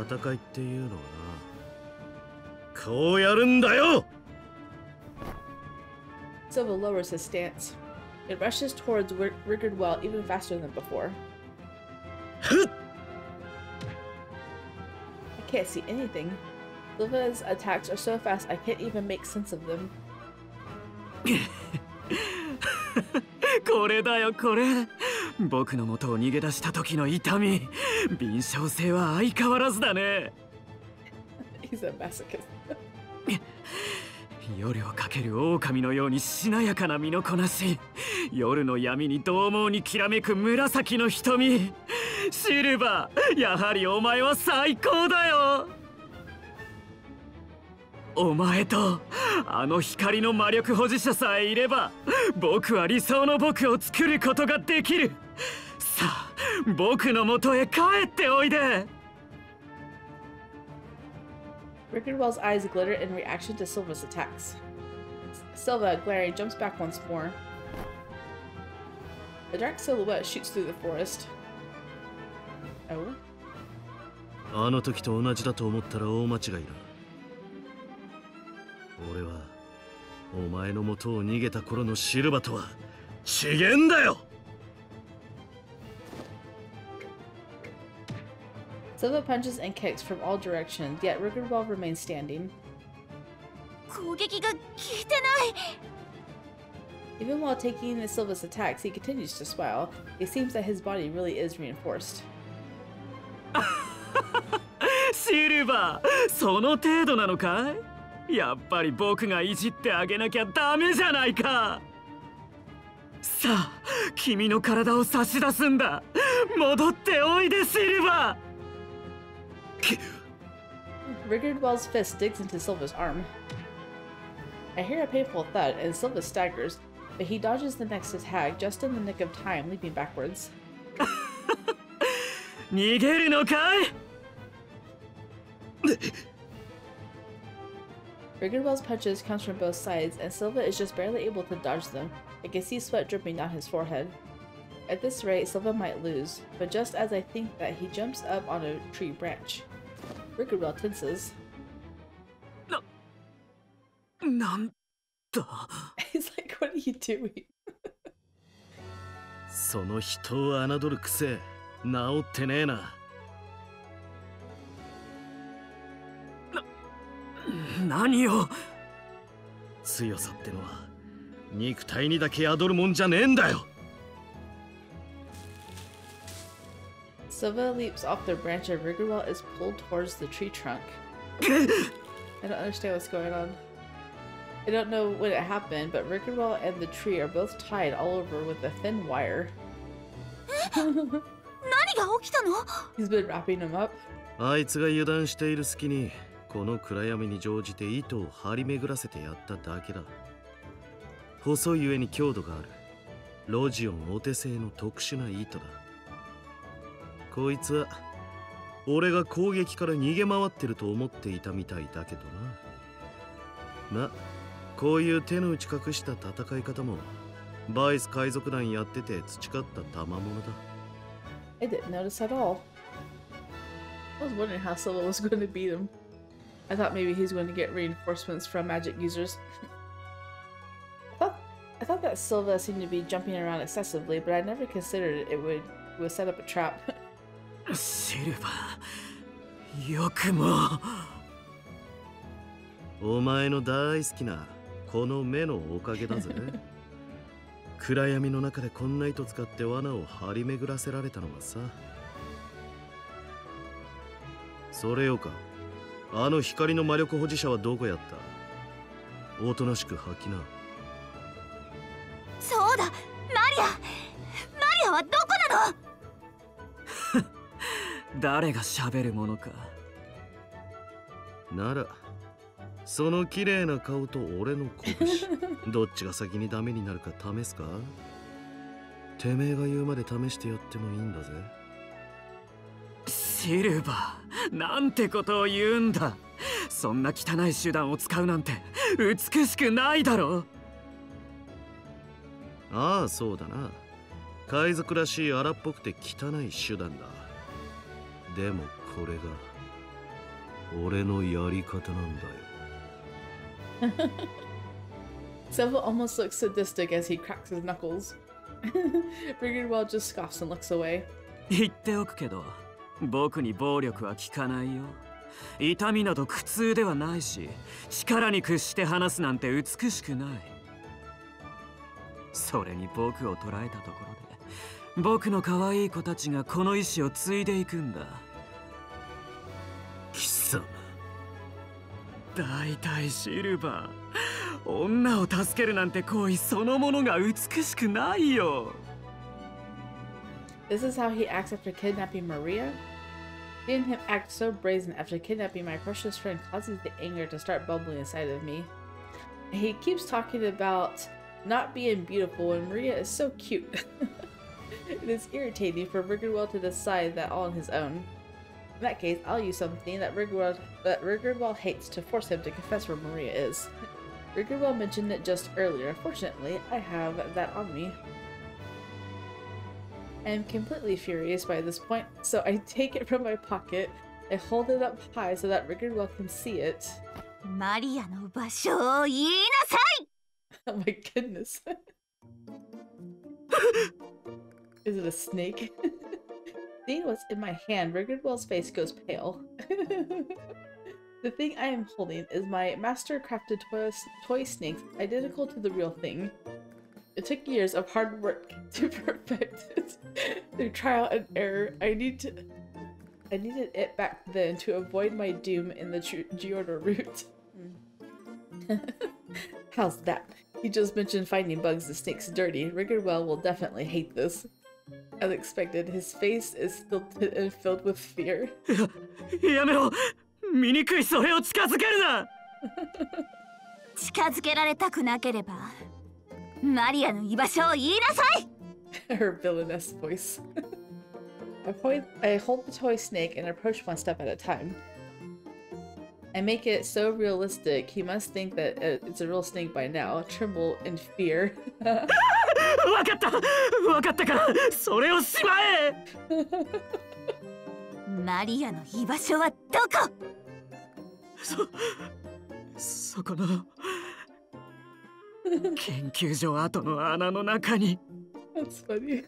戦いっていうのはな、こうやるんだよ。 Silva lowers his stance. It rushes towards Rickard Well even faster than before. I can't see anything. Silva's attacks are so fast I can't even make sense of them. これだよこれ。僕の元を逃げ出した時の痛み。敏捷性は相変わらずだね。He's a masochist. 夜をかける狼のようにしなやかな身のこなし。夜の闇に獰猛にきらめく紫の瞳。シルバー、やはりお前は最高だよ。お前とあの光の魔力保持者さえいれば、僕は理想の僕を作ることができる。さあ、僕の元へ帰っておいで。Rickard Well's eyes glitter in reaction to Silva's attacks. Silva, glaring, jumps back once more. A dark silhouette shoots through the forest. Oh? あの時と同じだと思ったら大間違いだ。俺はお前の元を逃げた頃のシルバとは違えんだよ。Silva punches and kicks from all directions, yet Rickard Well remains standing. 攻撃が効いてない。 Even while taking Silva's attacks, he continues to smile. It seems that his body really is reinforced. シルバー、その程度なのかい？やっぱり僕がいじってあげなきゃダメじゃないか。さあ、君の体を差し出すんだ。戻っておいで、シルバー。Rickard Well's fist digs into Silva's arm. I hear a painful thud, and Silva staggers, but he dodges the next attack just in the nick of time, leaping backwards. 逃げるのかいRickard Well's punches comes from both sides, and Silva is just barely able to dodge them. I can see sweat dripping down his forehead. At this rate, Silva might lose, but just as I think that, he jumps up on a tree branch. Rickard Well tenses. なんだ He's like, what are you doing? その人を侮る癖治ってねえな。何を。強さってのは肉体にだけ宿るもんじゃねえんだよ。Silva leaps off the branch and Rickard Well is pulled towards the tree trunk. I don't understand what's going on. I don't know when it happened, but Rickard Well and the tree are both tied all over with a thin wire. 何が起きたの？ He's been wrapping him up. あいつが油断している隙にこの暗闇に乗じて糸を張り巡らせてやっただけだ。細い上に強度があるロジオンお手製の特殊な糸だ。こいつは俺が攻撃から逃げ回ってると思っていたみたいだけどな。ま、こういう手の内隠した戦い方もバイス海賊団やってて培った賜物だ。I didn't notice at all. I was wondering how Silva was going to beat him. I thought maybe he's going to get reinforcements from magic users. I thought that Silva seemed to be jumping around excessively, but I never considered it would set up a trap. シルバー、よくも。お前の大好きなこの目のおかげだぜ。暗闇の中でこんな糸使って罠を張り巡らせられたのはさ。それよか、あの光の魔力保持者はどこやった？おとなしく吐きな。そうだ、マリアはどこなの？誰が喋るものか。ならその綺麗な顔と俺の拳どっちが先にダメになるか試すか？てめえが言うまで試してやってもいいんだぜ。シルバー、なんてことを言うんだ。そんな汚い手段を使うなんて美しくないだろう。ああ、そうだな。海賊らしい荒っぽくて汚い手段だ。でもこれが俺のやり方なんだよ。Silva almost looks sadistic as he cracks his knuckles. Brigidwell just scoffs and looks away. 言っておくけど、僕に暴力は効かないよ。痛みなど苦痛ではないし、力に屈して話すなんて美しくない。それに僕を捕らえたところで、僕の可愛い子たちがこの意志を継いでいくんだ。貴様。大体シルバー、女を助けるなんて行為そのものが美しくないよ。This is how he acts after kidnapping Maria? Seeing him act so brazen after kidnapping my precious friend causes the anger to start bubbling inside of me. He keeps talking about not being beautiful when Maria is so cute. It is irritating for Brigidwell to decide that all on his own. In that case, I'll use something that Brigidwell hates to force him to confess where Maria is. Brigidwell mentioned it just earlier. Fortunately, I have that on me. I am completely furious by this point, so I take it from my pocket and hold it up high so that Brigidwell can see it. Maria no basho o iinasai! Oh my goodness. Is it a snake? Seeing what's in my hand, Brigidwell's face goes pale. The thing I am holding is my master-crafted toy snake, identical to the real thing. It took years of hard work to perfect it. Through trial and error, I needed it back then to avoid my doom in the Giordo route. How's that? He just mentioned finding bugs the snake's dirty. Brigidwell will definitely hate this. As expected, his face is stilted and filled with fear. やめろ！醜いそれを近づけるな！近づけられたくなければ、マリアの居場所を言いなさい! Her villainous voice. I hold the toy snake and approach one step at a time. I make it so realistic, he must think that it's a real snake by now, tremble in fear. わかったわかったからそれをしまえマリアの居場所はどこそこの研究所跡の穴の中に That's funny.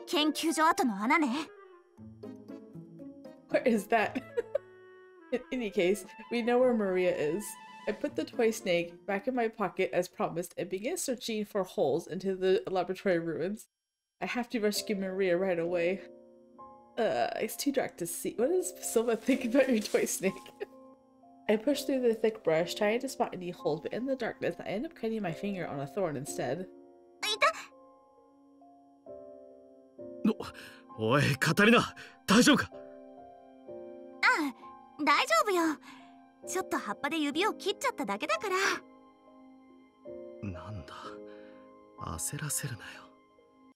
研究所跡の穴ね Where is that? In any case, we know where Maria is. I put the toy snake back in my pocket as promised and begin searching for holes into the laboratory ruins. I have to rescue Maria right away. It's too dark to see. What does Silva think about your toy snake? I push through the thick brush, trying to spot any holes, but in the darkness, I end up cutting my finger on a thorn instead. おい、カタリナ、大丈夫か？大丈夫よ。ちょっと葉っぱで指を切っちゃっただけだから。なんだ、焦らせるなよ。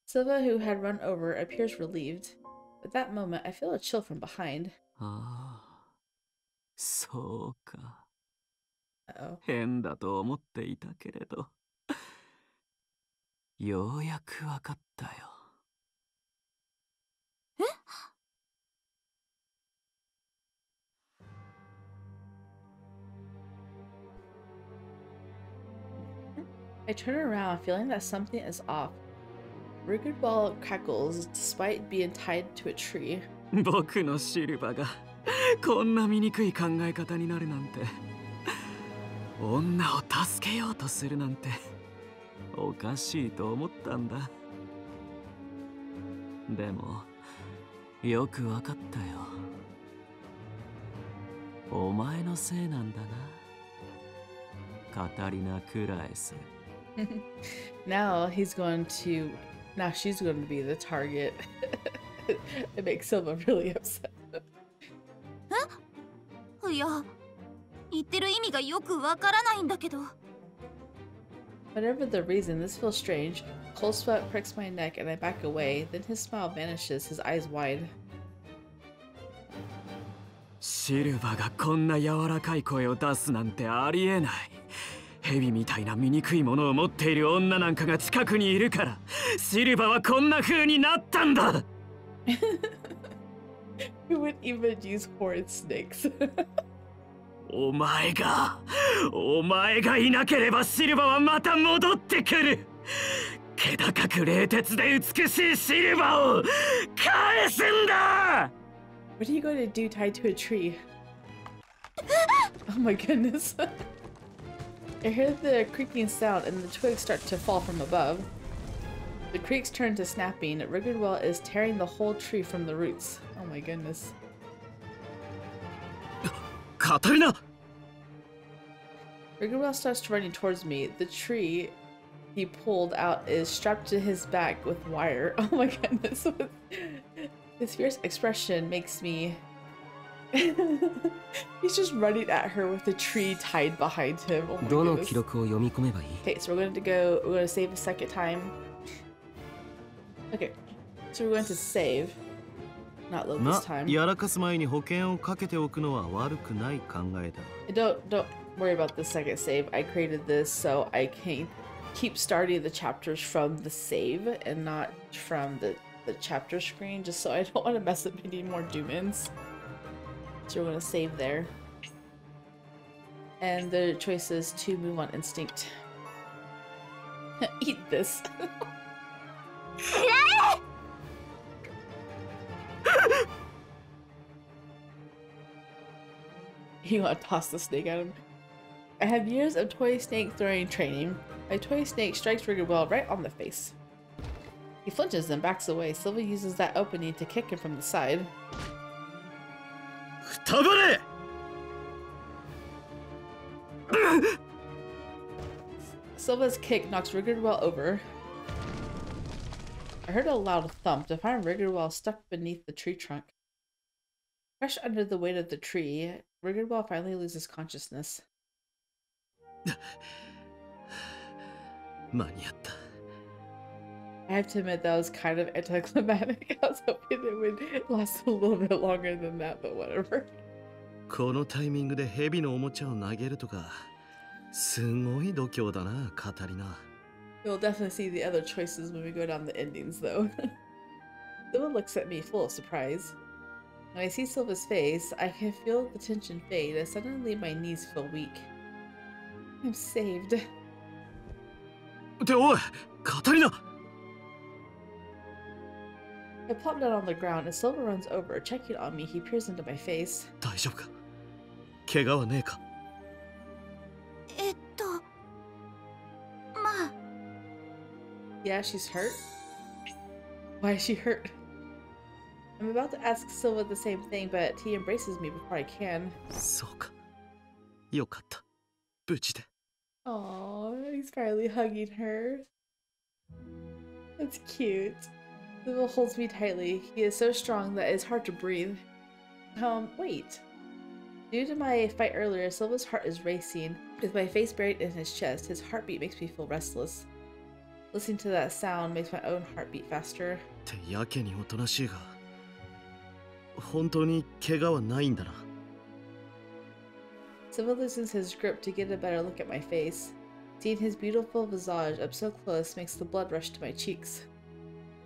Silva, who had run over, appears relieved. At that moment, I feel a chill from behind. ああ、そうか。Uh-oh. 変だと思っていたけれど、ようやくわかったよ。えI turn around, feeling that something is off. Brigidwell cackles despite being tied to a tree. 僕のシルバがこんな醜い考え方になるなんて、女を助けようとするなんておかしいと思ったんだ。でもよくわかったよ。お前のせいなんだな、カタリナ・クラエス。Now she's going to be the target. It makes Silva really upset. いや、言ってる意味がよくわからないんだけど。Whatever the reason, this feels strange. Cold sweat pricks my neck and I back away. Then his smile vanishes, his eyes wide. シルバがこんな柔らかい声を出すなんてありえない。蛇みたいな醜いものを持っている女なんかが近くにいるからシルバはこんな風になったんだ。Who would even use horrid snakes? お前がいなければシルバはまた戻ってくる。気高く冷徹で美しいシルバを返すんだ。 What are you going to do tied to a tree? Oh my goodness. I hear the creaking sound and the twigs start to fall from above. The creaks turn to snapping. Rigardwell is tearing the whole tree from the roots. Oh my goodness. Catarina! Rigardwell starts running towards me. The tree he pulled out is strapped to his back with wire. Oh my goodness. His fierce expression makes me... He's just running at her with the tree tied behind him. Oh my goodness. Okay, so we're going to save a second time. Okay, so we're going to save. Not load this time. Don't worry about the second save. I created this so I can keep starting the chapters from the save and not from the chapter screen, just so I don't want to mess up any more doom-ins. So we're going to save there. And the choice is to move on instinct. Eat this. You want to toss the snake at him? I have years of toy snake throwing training. My toy snake strikes Rigardwell right on the face. He flinches and backs away. Silva uses that opening to kick him from the side. Silva's kick knocks Rigardwell over. I heard a loud thump to find Rigardwell stuck beneath the tree trunk. Crushed under the weight of the tree, Rigardwell finally loses consciousness. I have to admit that was kind of anticlimactic. I was hoping it would last a little bit longer than that, but whatever. このタイミングで蛇のおもちゃを投げるとか、すごい度胸だな、カタリナ。You'll definitely see the other choices when we go down the endings, though. Silva looks at me full of surprise. When I see Silva's face, I can feel the tension fade as suddenly my knees feel weak. I'm saved. っておい、カタリナ! I plop down on the ground and Silva runs over. Checking on me, he peers into my face. 大丈夫か? 怪我はねえか? Yeah, she's hurt. Why is she hurt? I'm about to ask Silva the same thing, but he embraces me before I can. そうか。よかった。無事で。Aww, he's finally hugging her. That's cute. Silva holds me tightly. He is so strong that it's hard to breathe. Wait. Due to my fight earlier, Silva's heart is racing. With my face buried in his chest, his heartbeat makes me feel restless. Listening to that sound makes my own heart beat faster. ってやけにおとなしいが、本当に怪我はないんだな。Silva loosens his grip to get a better look at my face. Seeing his beautiful visage up so close makes the blood rush to my cheeks.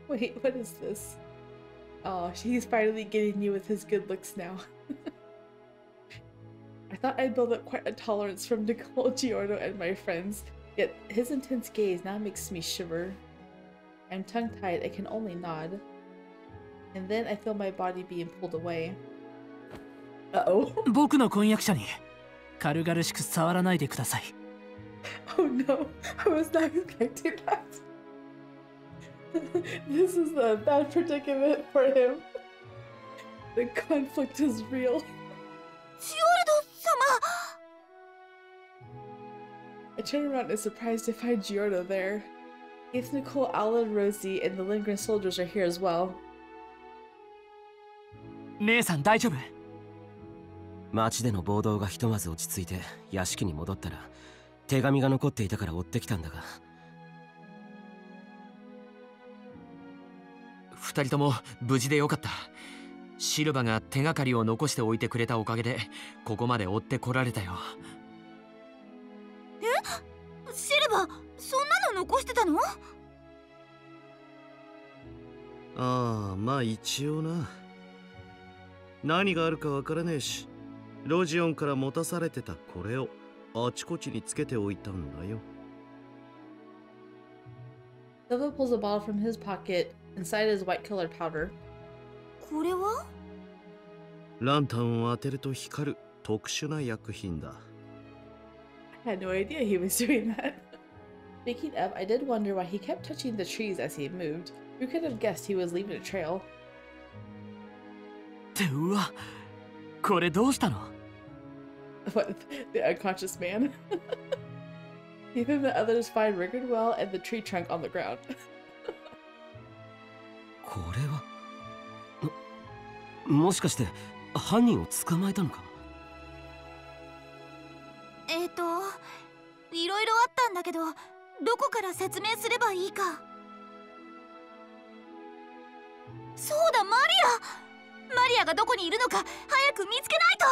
Wait, what is this? Oh, he's finally getting you with his good looks now. I thought I'd build up quite a tolerance from Nicole, Giorno, and my friends, yet his intense gaze now makes me shiver. I'm tongue-tied, I can only nod. And then I feel my body being pulled away. Uh-oh. 僕の婚約者に軽々しく触らないでください。Oh no, I was not expecting that. This is a bad predicament for him. The conflict is real. I turn around and surprised to find Giorno there. Keith, Nicole, Alan, Rosie, and the Lindgren soldiers are here as well. 姉さん大丈夫？町での暴動がひとまず落ち着いて屋敷に戻ったら手紙が残っていたから追ってきたんだが。二人とも無事でよかった。シルバが手がかりを残しておいてくれたおかげでここまで追ってこられたよ。え、シルバ、そんなの残してたの？ああ、まあ一応な。何があるかわからねえし、ロジオンから持たされてたこれをあちこちにつけておいたんだよ。Silva pulls a bottle from his pocket. Inside is white-colored powder. これは？ランタンを当てると光る特殊な薬品だ。I had no idea he was doing that. Speaking of, I did wonder why he kept touching the trees as he moved. Who could have guessed he was leaving a trail? ってうわ、これどうしたの？ What, the unconscious man? Ethan and the others find Rickard well and the tree trunk on the ground. これはもしかして犯人を捕まえたのか？いろいろあったんだけど、どこから説明すればいいか。そうだ、マリアがどこにいるのか早く見つけないと。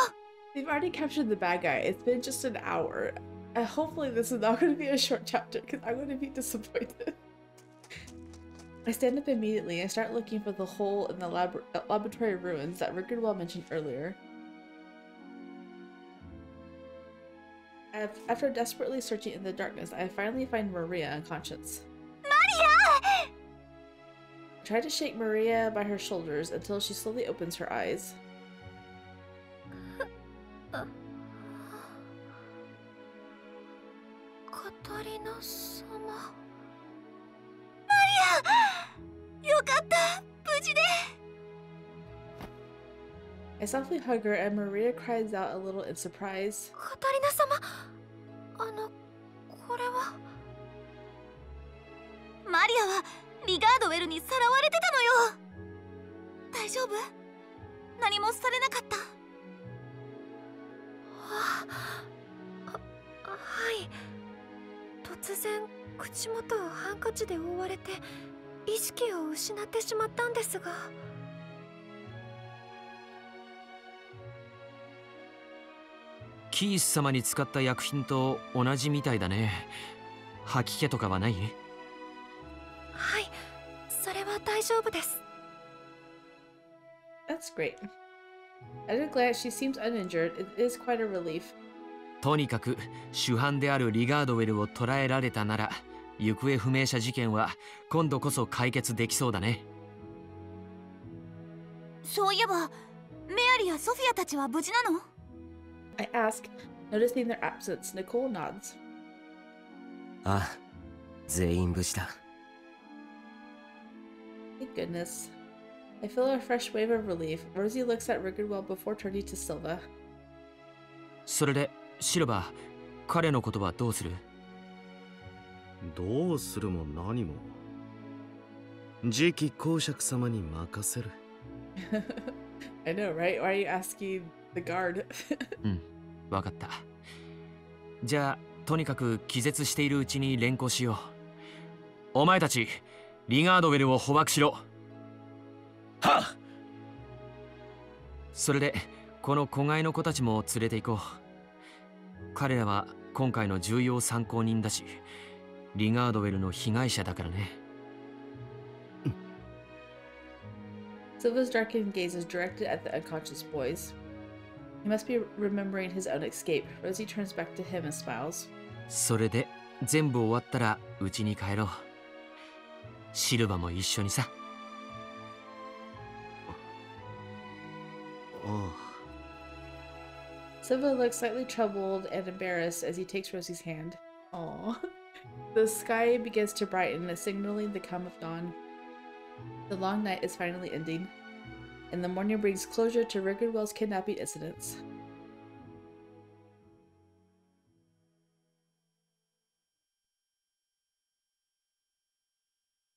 They've already captured the bad guy. It's been just an hour. Hopefully this is not going to be a short chapter because I'm going to be disappointed. I stand up immediately and start looking for the hole in the laboratory ruins that Rickard mentioned earlier. After desperately searching in the darkness, I finally find Maria unconscious. Maria! I try to shake Maria by her shoulders until she slowly opens her eyes. Catarina-sama. Maria! よかった、無事で。I softly hug her and Maria cries out a little in surprise. カタリナ様、これは。マリアはリガードウェルにさらわれてたのよ。大丈夫？何もされなかった？はい。突然口元をハンカチで覆われて意識を失ってしまったんですが。キース様に使った薬品と同じみたいだね。吐き気とかはない？はい、それは大丈夫です。That's great. At a glance, she seems uninjured. It is quite a relief. とにかく主犯であるリガードウェルを捕らえられたなら、行方不明者事件は今度こそ解決できそうだね。そういえば、メアリやソフィアたちは無事なの？ I ask, noticing their absence. Nicole nods. ああ、全員無事だ。Thank goodness. I feel a fresh wave of relief. Rosie looks at Rickard before turning to Silva. それでシルバー、彼のことはどうする？どうするも何も次期公爵様に任せる。I know, right? Why are you asking the guard? うん、わかった。じゃあとにかく気絶しているうちに連行しよう。お前たちリガードウェルを捕獲しろ。はっ。それでこの子飼いの子たちも連れて行こう。彼らは今回の重要参考人だし、リガードウェルの被害者だからね。Silva's darkened gaze is directed at the unconscious boys. He must be remembering his own escape. Rosie turns back to him and smiles. それで全部終わったら家に帰ろう。シルバも一緒にさ。Silva looks slightly troubled and embarrassed as he takes Rosie's hand. Aww. The sky begins to brighten, signaling the come of dawn. The long night is finally ending, and the morning brings closure to Rickard's kidnapping incidents.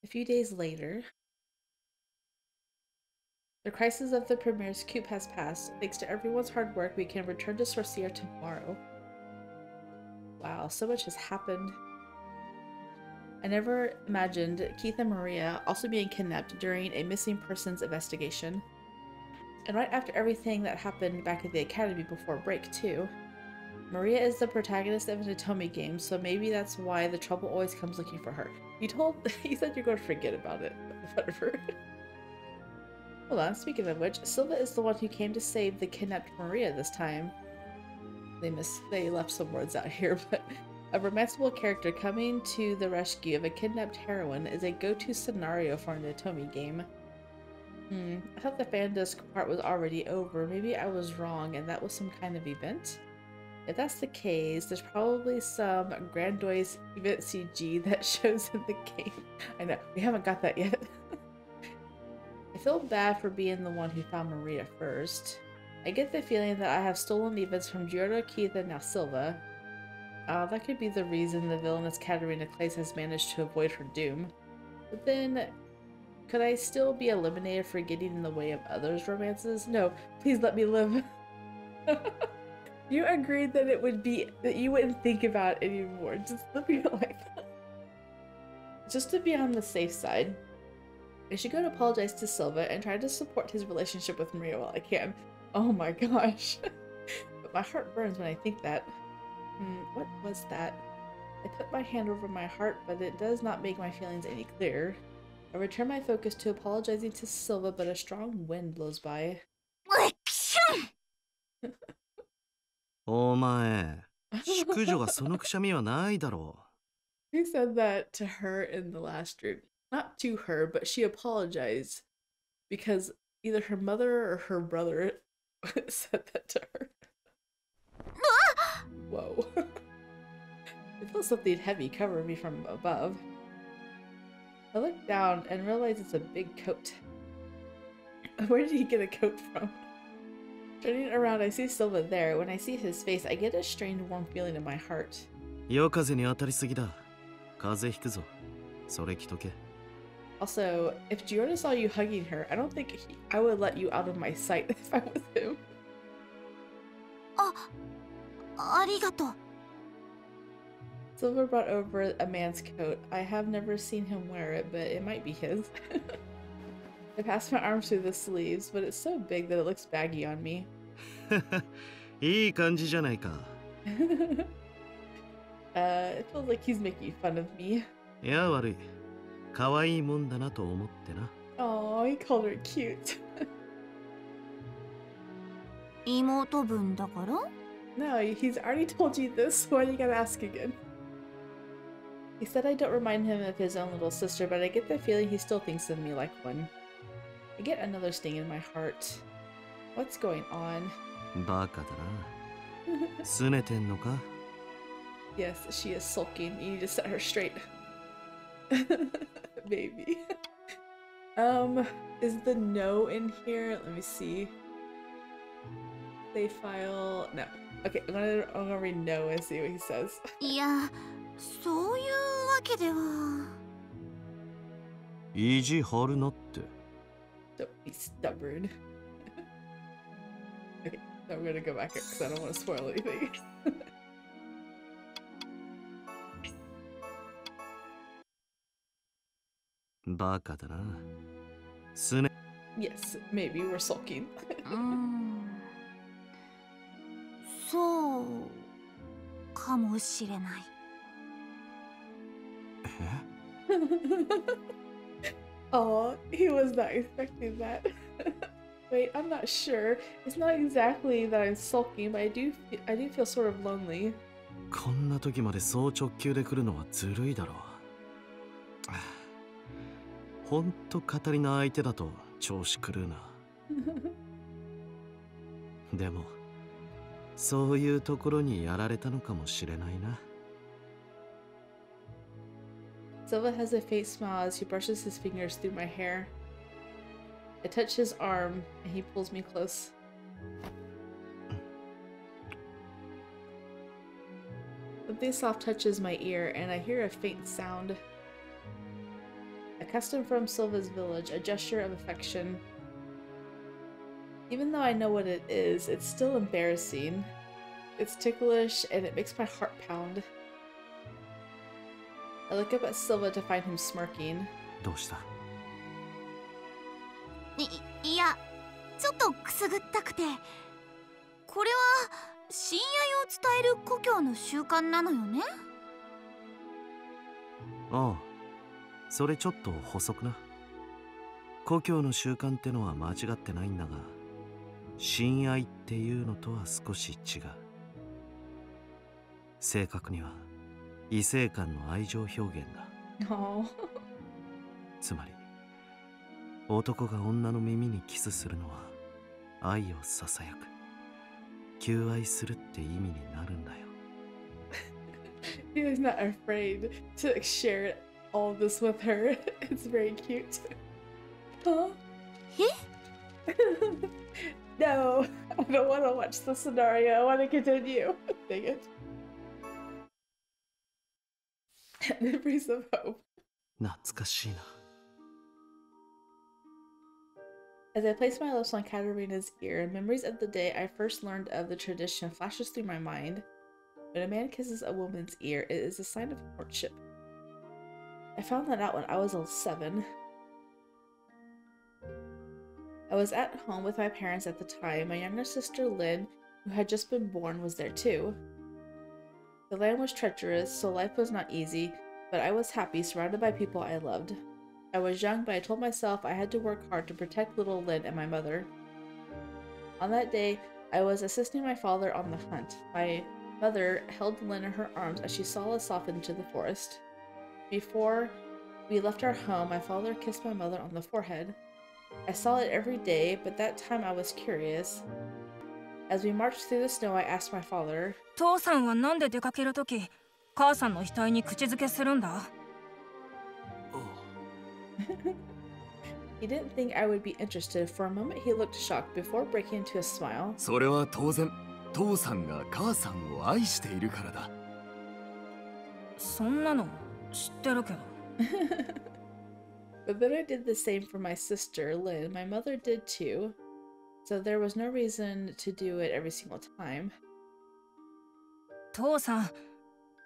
A few days later, the crisis of the Premier's coup has passed. Thanks to everyone's hard work, we can return to Sorcier tomorrow. Wow, so much has happened. I never imagined Keith and Maria also being kidnapped during a missing persons investigation. And right after everything that happened back at the academy before break, too. Maria is the protagonist of an Atomi game, so maybe that's why the trouble always comes looking for her. You said you're going to forget about it. Whatever. Hold on, speaking of which, Silva is the one who came to save the kidnapped Maria this time. They left some words out here, but a romanceable character coming to the rescue of a kidnapped heroine is a go-to scenario for an Atomi game. I thought the fan disc part was already over. Maybe I was wrong and that was some kind of event? If that's the case, there's probably some grandiose event CG that shows in the game. I know, we haven't got that yet. I feel bad for being the one who found Maria first. I get the feeling that I have stolen the events from Giorgio, Keith, and now Silva. That could be the reason the villainous Catarina Clays has managed to avoid her doom. But then, could I still be eliminated for getting in the way of others' romances? No, please let me live. You agreed that it would be that you wouldn't think about it anymore. Just let me like that. Just to be on the safe side, I should go and apologize to Silva and try to support his relationship with Maria while I can. Oh my gosh. But my heart burns when I think that. What was that? I put my hand over my heart, but it does not make my feelings any clearer. I return my focus to apologizing to Silva, but a strong wind blows by. お前、淑女がそのくしゃみはないだろう。 He said that to her in the last dream. Not to her, but she apologized because either her mother or her brother said that to her. Whoa. I feel something heavy cover me from above. I look down and realize it's a big coat. Where did he get a coat from? Turning around, I see Silva there. When I see his face, I get a strange warm feeling in my heart. 夜風に当たりすぎだ。風邪ひくぞ。それ着とけ。 Also, if Giorgio saw you hugging her, I don't think I would let you out of my sight if I was him. ありがとう。 Silva brought over a man's coat. I have never seen him wear it, but it might be his. I pass my arms through the sleeves, but it's so big that it looks baggy on me. いい感じじゃないか。It feels like he's making fun of me. いや悪い。可愛いもんだなと思ってな。Oh, he called her cute. 妹分だから? No, he's already told you this. Why do you gotta ask again? He said I don't remind him of his own little sister, but I get the feeling he still thinks of me like one. I get another sting in my heart. What's going on? バカだな。拗ねてんのか? Yes, she is sulking. You need to set her straight. Maybe. Is the no in here? Let me see. Save file. No. Okay, I'm gonna read no and see what he says. いや、そういうわけでは。意地張るなって。 Don't be stubborn. Okay, so I'm gonna go back because I don't want to spoil anything. Baka da na. Yes, maybe we're sulking. そうかもしれない。Oh, he was not expecting that. Wait, I'm not sure. It's not exactly that I'm sulking, but I do feel sort of lonely. こんな時までそう直球で来るのはずるいだろう。ほんとカタリナ相手だと調子狂うな。でもそういうところにやられたのかもしれないな。Silva has a faint smile as he brushes his fingers through my hair. I touch his arm and he pulls me close. Something soft touches my ear and I hear a faint sound. A custom from Silva's village, a gesture of affection. Even though I know what it is, it's still embarrassing. It's ticklish and it makes my heart pound. I look up at Silva to find him smirking. どうした? いや、ちょっとくすぐったくて。これは親愛を伝える故郷の習慣なのよね。ああ、それちょっと補足な。故郷の習慣ってのは間違ってないんだが、親愛っていうのとは少し違う。正確には異性間の愛情表現だ。つまり男が女の耳にキスするのは愛をささやく、求愛するって意味になるんだよ。He was not afraid to share all of this with her. It's very cute. Huh? No, I don't want to watch the scenario. I want to continue. Dang it. Memories of hope. 懐かしいな。As I place my lips on Katarina's ear, memories of the day I first learned of the tradition flashes through my mind. When a man kisses a woman's ear, it is a sign of courtship. I found that out when I was 7. I was at home with my parents at the time. My younger sister Lynn, who had just been born, was there too. The land was treacherous, so life was not easy, but I was happy, surrounded by people I loved. I was young, but I told myself I had to work hard to protect little Lynn and my mother. On that day, I was assisting my father on the hunt. My mother held Lynn in her arms as she saw us off into the forest. Before we left our home, my father kissed my mother on the forehead. I saw it every day, but that time I was curious. As we marched through the snow, I asked my father, 父さんはなんで出かけるとき母さんの額に口づけするんだ？ He didn't think I would be interested. For a moment, he looked shocked before breaking into a smile. それは当然、父さんが母さんを愛しているからだ。そんなの知ってるけど。But then I did the same for my sister, Lynn. My mother did too. So there was no reason to do it every single time. 父さん、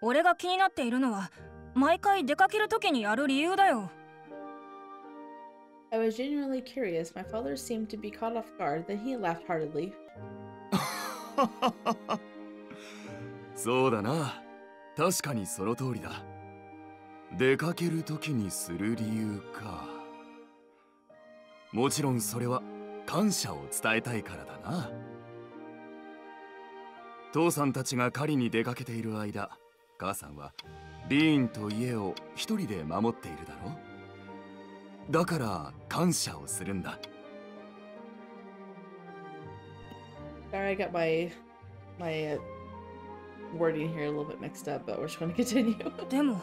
俺が気になっているのは毎回出かけるときにやる理由だよ。I was genuinely curious. My father seemed to be caught off guard. Then he laughed heartedly. そうだな。確かにその通りだ。出かけるときにする理由か。もちろんそれは感謝を伝えたいからだな。父さんたちが狩りに出かけている間、母さんはビーンと家を一人で守っているだろ。だから感謝をするんだ。Sorry, I got my wording here a little bit mixed up, but we're just going to continue. でも、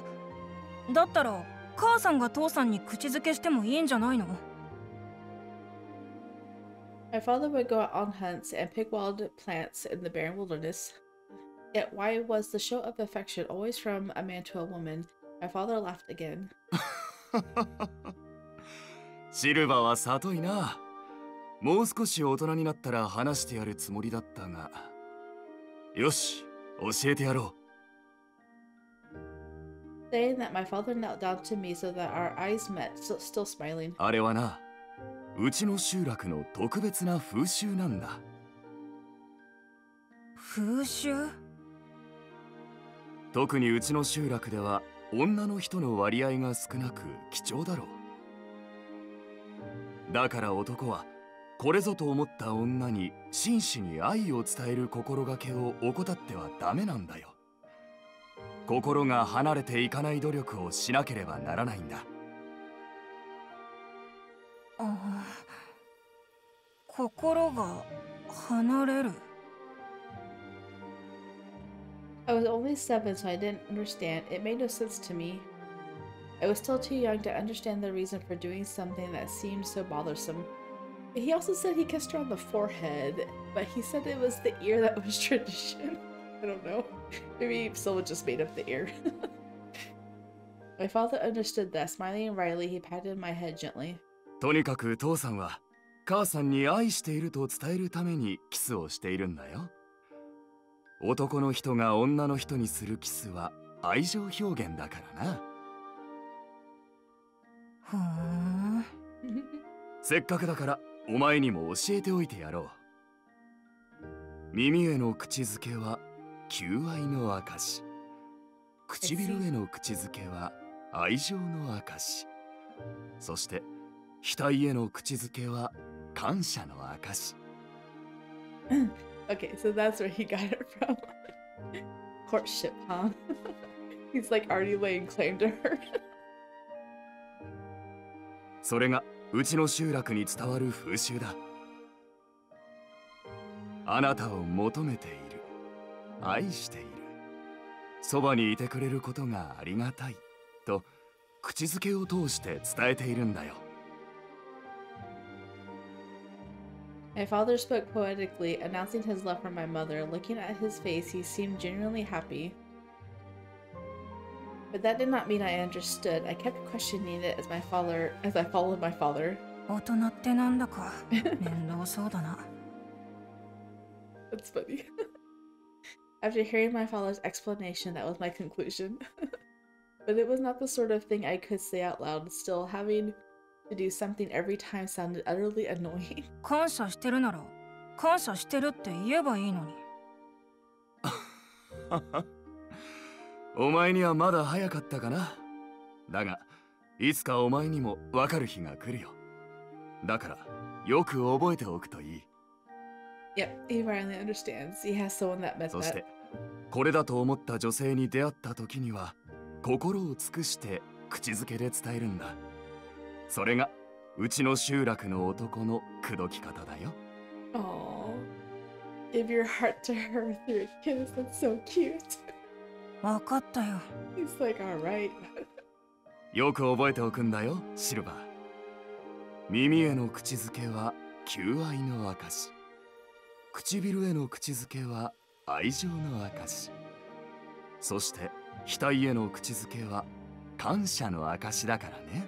だったら母さんが父さんに口づけしてもいいんじゃないの？ My father would go out on hunts and pick wild plants in the barren wilderness. Yet why was the show of affection always from a man to a woman? My father laughed again. シルバは里いな。もう少し大人になったら話してやるつもりだったが。よし、教えてやろう。Saying that, my father knelt down to me so that our eyes met, still smiling. あれはな、うちの集落の特別な風習なんだ。風習？特にうちの集落では女の人の割合が少なく貴重だろう。だから男はこれぞと思った女に真摯に愛を伝える心がけを怠ってはダメなんだよ。心が離れていかない努力をしなければならないんだ。心が離れる。I was only 7, so I didn't understand. It made no sense to me. I was still too young to understand the reason for doing something that seemed so bothersome. He also said he kissed her on the forehead, but he said it was the ear that was tradition. I don't know. Maybe Silva just made up the ear. My father understood that. Smiling wryly, he patted my head gently. とにかく父さんは母さんに愛していると伝えるためにキスをしているんだよ。男の人が女の人にするキスは愛情表現だからな。ふーん。せっかくだからお前にも教えておいてやろう。耳への口づけは求愛の証。唇への口づけは愛情の証。そして額への口づけは感謝の証。Okay, so that's where he got it from. Courtship, huh? He's like already laying claim to her. それがうちの集落に伝わる風習だ。あなたを求めている。愛している。そばにいてくれることがありがたい。と口づけを通して伝えているんだよ。My father spoke poetically, announcing his love for my mother. Looking at his face, he seemed genuinely happy. But that did not mean I understood. I kept questioning it as I followed my father. 大人ってなんだか面倒そうだな。That's funny. After hearing my father's explanation, that was my conclusion. But it was not the sort of thing I could say out loud. Still, having to do something every time sounded utterly annoying. 感謝してるなら感謝してるって言えばいいのに。お前にはまだ早かったかな。だがいつかお前にもわかる日が来るよ。だからよく覚えておくといい。Yep, he finally understands. He has someone that met そし that. てこれだと思った女性に出会った時には心を尽くして口づけで伝えるんだ。それがうちの集落の男の口説き方だよ。Aww. Give your heart to her through a kiss. That's so cute. わかったよ。He's like, alright. よく覚えておくんだよ、シルバー。耳への口づけは求愛の証。唇への口づけは愛情の証。そして額への口づけは感謝の証だからね。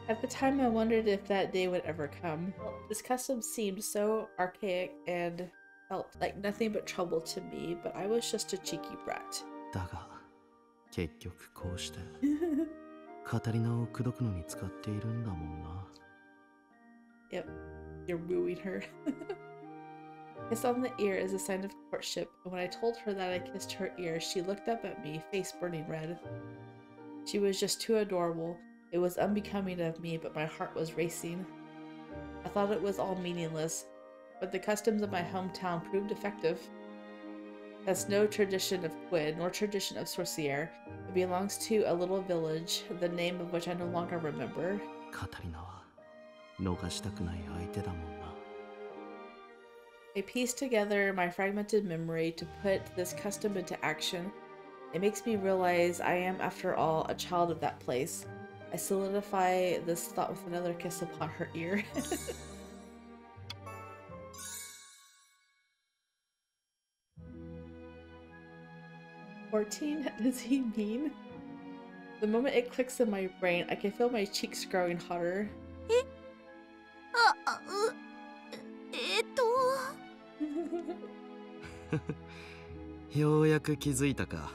At the time, I wondered if that day would ever come. This custom seemed so archaic and felt like nothing but trouble to me, but I was just a cheeky brat. だが結局こうしてカタリナを口説くのに使っているんだもんな。Yep, you're wooing her. Kiss on the ear is a sign of courtship, and when I told her that I kissed her ear, she looked up at me, face burning red. She was just too adorable. It was unbecoming of me, but my heart was racing. I thought it was all meaningless, but the customs of my hometown proved effective. That's no tradition of Quid, nor tradition of Sorcier. It belongs to a little village, the name of which I no longer remember. カタリナは逃したくない相手だもんな。I pieced together my fragmented memory to put this custom into action. It makes me realize I am, after all, a child of that place. I solidify this thought with another kiss upon her ear. "14? Does he mean?" The moment it clicks in my brain, I can feel my cheeks growing hotter. ようやく気づいたか。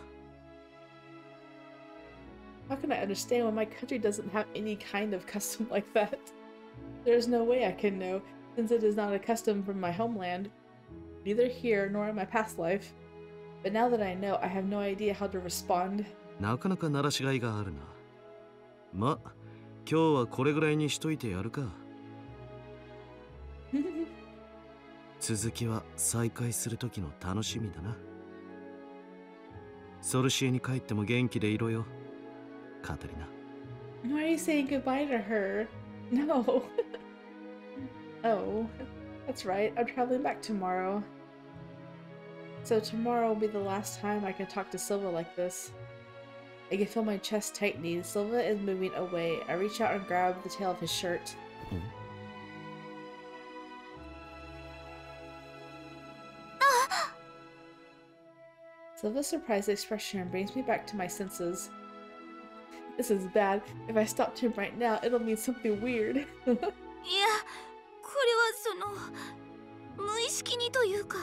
How can I understand when my country doesn't have any kind of custom like that? There's no way I can know, since it is not a custom from my homeland, neither here nor in my past life. But now that I know, I have no idea how to respond. なかなか鳴らしがいがあるな。ま、今日はこれぐらいにしといてやるか。続きは再会する時の楽しみだな。ソルシエに帰っても元気でいろよ、カタリナ。Why are you saying goodbye to her? No. Oh, that's right. I'm traveling back tomorrow. So tomorrow will be the last time I can talk to Silva like this. I can feel my chest tightening. Silva is moving away. I reach out and grab the tail of his shirt. Silva's surprised expression brings me back to my senses. This is bad. If I stopped him right now, it'll mean something weird. いや、これはその無意識にというか、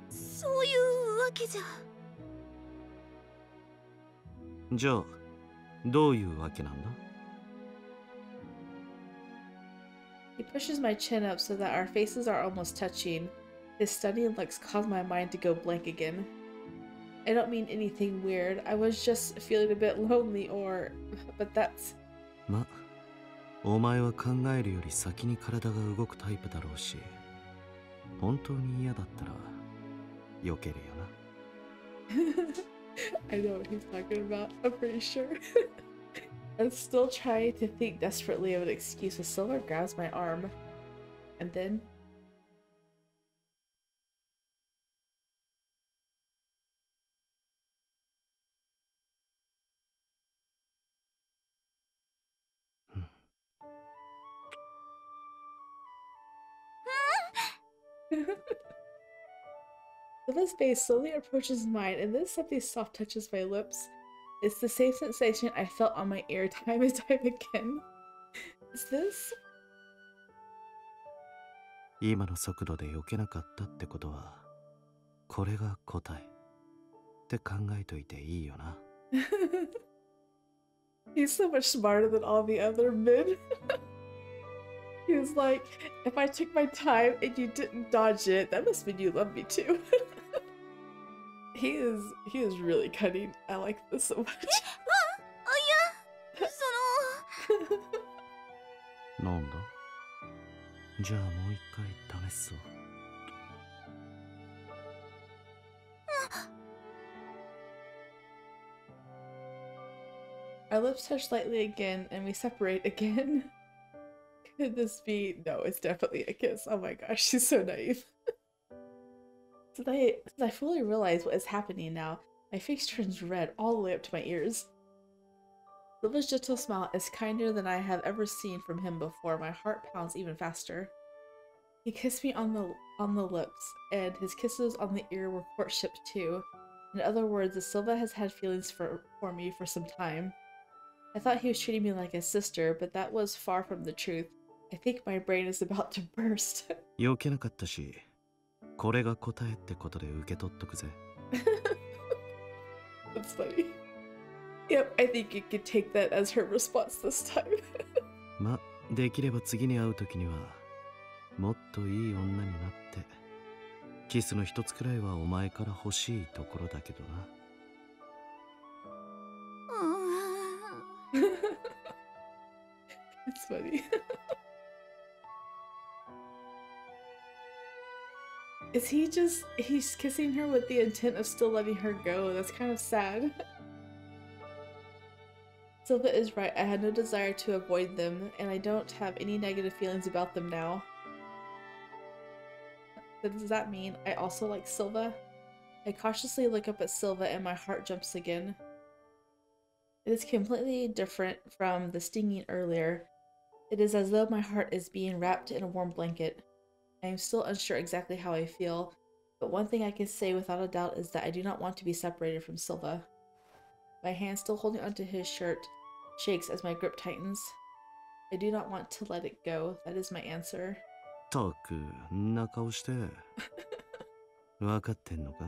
そういうわけじゃ。じゃあどういうわけなんだ？ He pushes my chin up so that our faces are almost touching. His stunning looks cause my mind to go blank again. I don't mean anything weird. I was just feeling a bit lonely or... but that's... ま、お前は考えるより先に体が動くタイプだろうし、本当に嫌だったら避けるよな。I know what he's talking about, I'm pretty sure. I'm still trying to think desperately of an excuse when Silva grabs my arm. And then... Silva's face slowly approaches mine, and then something soft touches my lips. It's the same sensation I felt on my ear time and time again. Is this? 今の速度で避けなかったってことは、これが答えって考えといていいよな。He's so much smarter than all the other men. He was like, if I took my time and you didn't dodge it, that must mean you love me too. He is really cunning. I like this so much. なんだ？じゃあもう一回試そう。Our lips touch slightly again, and we separate again. Could this be? No, it's definitely a kiss. Oh my gosh, she's so naive. Since I fully realize what is happening now, my face turns red all the way up to my ears. Silva's gentle smile is kinder than I have ever seen from him before. My heart pounds even faster. He kissed me on the lips, and his kisses on the ear were courtship too. In other words, Silva has had feelings for me for some time. I thought he was treating me like a sister, but that was far from the truth. I think my brain is about to burst. 避けなかったし、これが答えってことで受け取っとくぜ。That's funny. Yep, I think you could take that as her response this time. ま、できれば次に会うときには、もっといい女になって、キスの一つくらいはお前から欲しいところだけどな。It's funny. He's kissing her with the intent of still letting her go. That's kind of sad. Silva is right. I had no desire to avoid them, and I don't have any negative feelings about them now. But does that mean I also like Silva? I cautiously look up at Silva and my heart jumps again. It is completely different from the stinging earlier. It is as though my heart is being wrapped in a warm blanket. I am still unsure exactly how I feel, but one thing I can say without a doubt is that I do not want to be separated from Silva. My hand still holding onto his shirt shakes as my grip tightens. I do not want to let it go. That is my answer. たく、んな顔して。わかってんのか？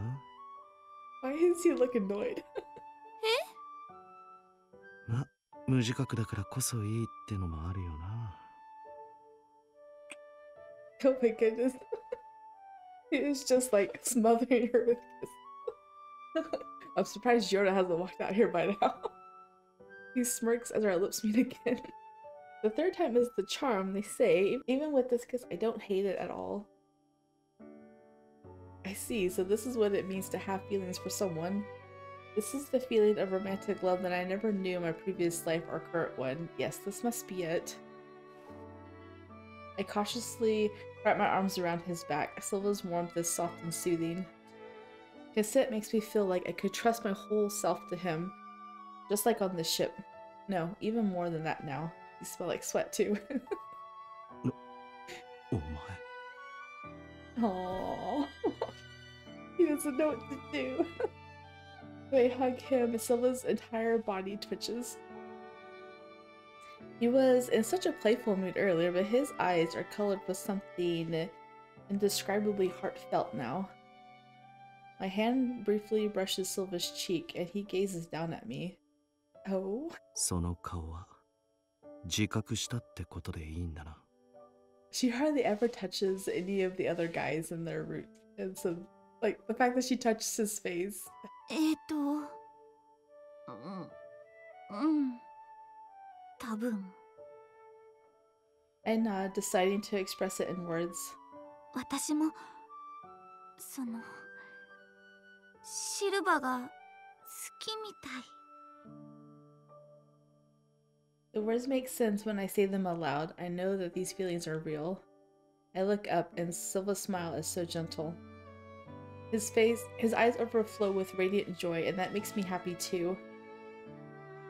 Why does he look annoyed? ま、無自覚だからこそいいってのもあるよな。Oh my goodness. He is just like smothering her with kisses. I'm surprised Yoda hasn't walked out here by now. He smirks as our lips meet again. The third time is the charm, they say. Even with this kiss, I don't hate it at all. I see, so this is what it means to have feelings for someone. This is the feeling of romantic love that I never knew in my previous life or current one. Yes, this must be it. I cautiously wrap my arms around his back. Silva's warmth is soft and soothing. His scent makes me feel like I could trust my whole self to him. Just like on this ship. No, even more than that now. You smell like sweat too. Oh my. Aww. He doesn't know what to do. I hug him and Silva's entire body twitches. He was in such a playful mood earlier, but his eyes are colored with something indescribably heartfelt now. My hand briefly brushes Silva's cheek and he gazes down at me. Oh? その顔は自覚したってことでいいんだな。She hardly ever touches any of the other guys in their route. And so, like, the fact that she touches his face. I nod, deciding to express it in words. 私もそのシルバが好きみたい。 The words make sense when I say them aloud. I know that these feelings are real. I look up and Silva's smile is so gentle. His eyes overflow with radiant joy, and that makes me happy too.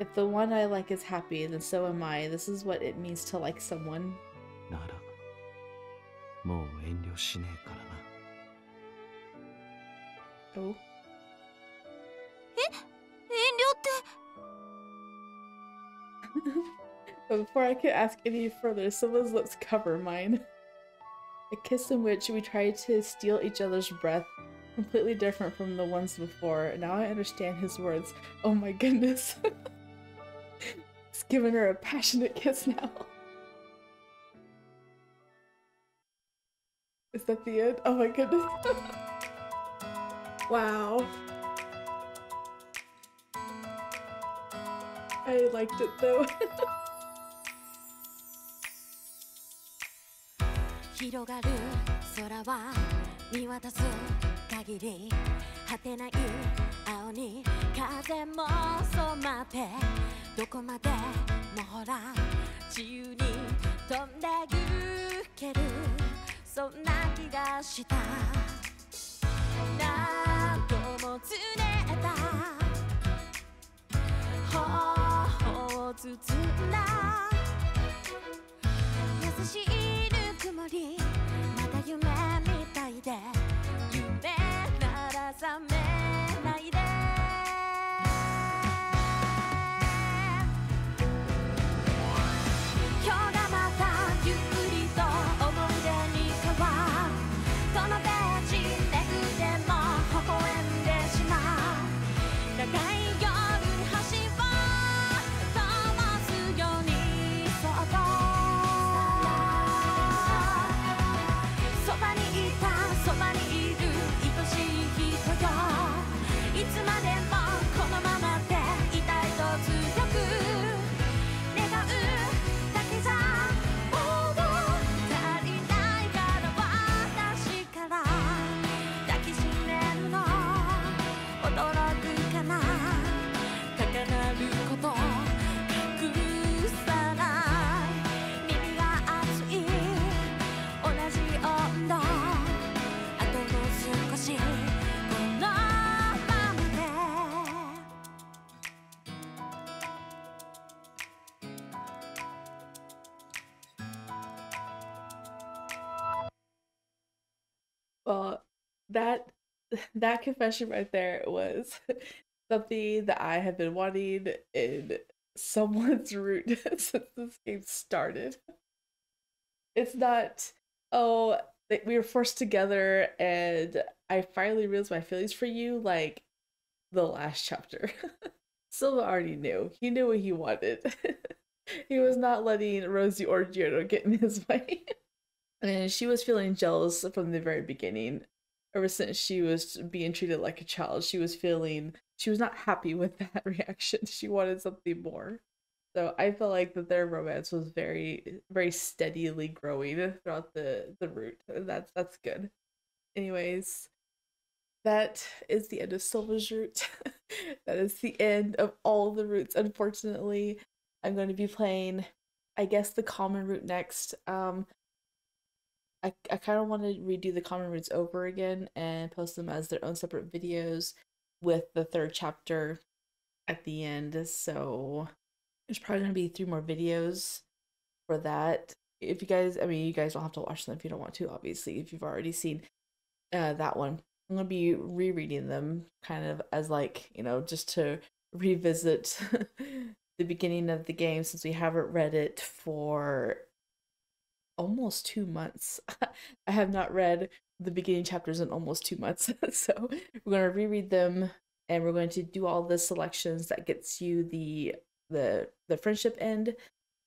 If the one I like is happy, then so am I. This is what it means to like someone. なら、もう遠慮しねえからな。Oh. 遠慮って。 But before I could ask any further, Silva's lips cover mine. A kiss in which we tried to steal each other's breath, completely different from the ones before. Now I understand his words. Oh my goodness. He's giving her a passionate kiss now. Is that the end? Oh my goodness. Wow. I liked it though. 広がる空は見渡す限り果てない青に風も染まってどこまでもほら自由に飛んで行けるそんな気がした何度もつねった頬を包んだ優しいぬくもりまた夢みたいで夢なら覚めないで今日がまたゆっくりと思い出に変わるこのページめくっても微笑んでしまう長い夜に星を灯すようにそっとそばにいたそばにいる愛しい人よいつまでもこのままでいたいと強く願うだけじゃもう足りないから私から抱きしめるの驚くかな高鳴ること隠さない耳が熱い同じ温度あともう少しこのままで Well, that confession right there was something that I have been wanting in someone's route since this game started. It's not, oh, that we were forced together and I finally realized my feelings for you like the last chapter. Silva already knew. He knew what he wanted. He was not letting Rosie or Giorno get in his way. And she was feeling jealous from the very beginning. Ever since she was being treated like a child, she was not happy with that reaction. She wanted something more. So I felt like that their romance was very, very steadily growing throughout the route. And that's good. Anyways, that is the end of Silva's route. That is the end of all the routes, unfortunately. I'm going to be playing, I guess, the common route next. I kind of want to redo the common routes over again and post them as their own separate videos with the third chapter at the end. So there's probably going to be 3 more videos for that. If you guys, I mean, you guys don't have to watch them if you don't want to, obviously, if you've already seen that one. I'm going to be rereading them kind of as like, you know, just to revisit the beginning of the game since we haven't read it for almost 2 months. I have not read the beginning chapters in almost 2 months. So we're going to reread them and we're going to do all the selections that gets you the friendship end,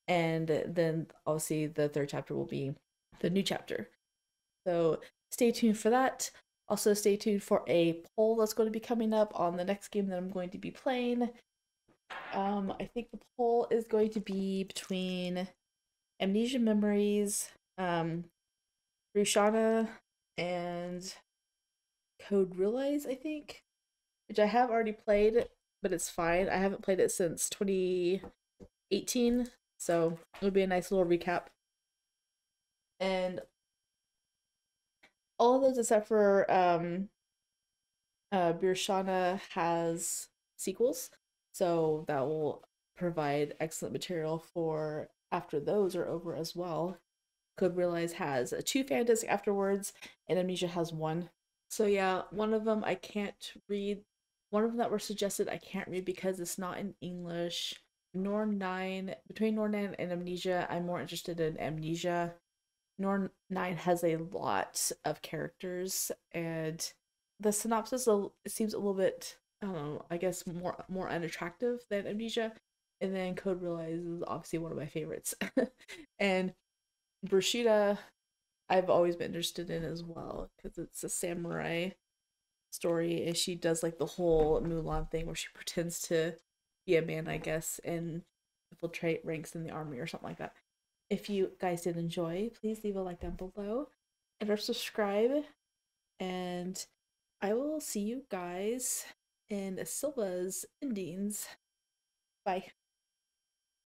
and then obviously the third chapter will be the new chapter. So stay tuned for that. Also, stay tuned for a poll that's going to be coming up on the next game that I'm going to be playing. I think the poll is going to be between Amnesia Memories, Rushana, and Code Realize, I think, which I have already played, but it's fine. I haven't played it since 2018, so it'll be a nice little recap. And all of those except for Birshana has sequels, so that will provide excellent material for after those are over as well. Code Realize has 2 fan discs afterwards, and Amnesia has 1. So yeah, one of them I can't read. One of them that were suggested I can't read because it's not in English. Norn 9, between Norn 9 and Amnesia, I'm more interested in Amnesia. Norn 9 has a lot of characters, and the synopsis seems a little bit, I don't know, I guess more unattractive than Amnesia. And then Code Realize is obviously one of my favorites. And Brashida, I've always been interested in as well because it's a samurai story, and she does like the whole Mulan thing where she pretends to be a man, I guess, and infiltrate ranks in the army or something like that. If you guys did enjoy, please leave a like down below and or subscribe, and I will see you guys in Silva's endings. Bye.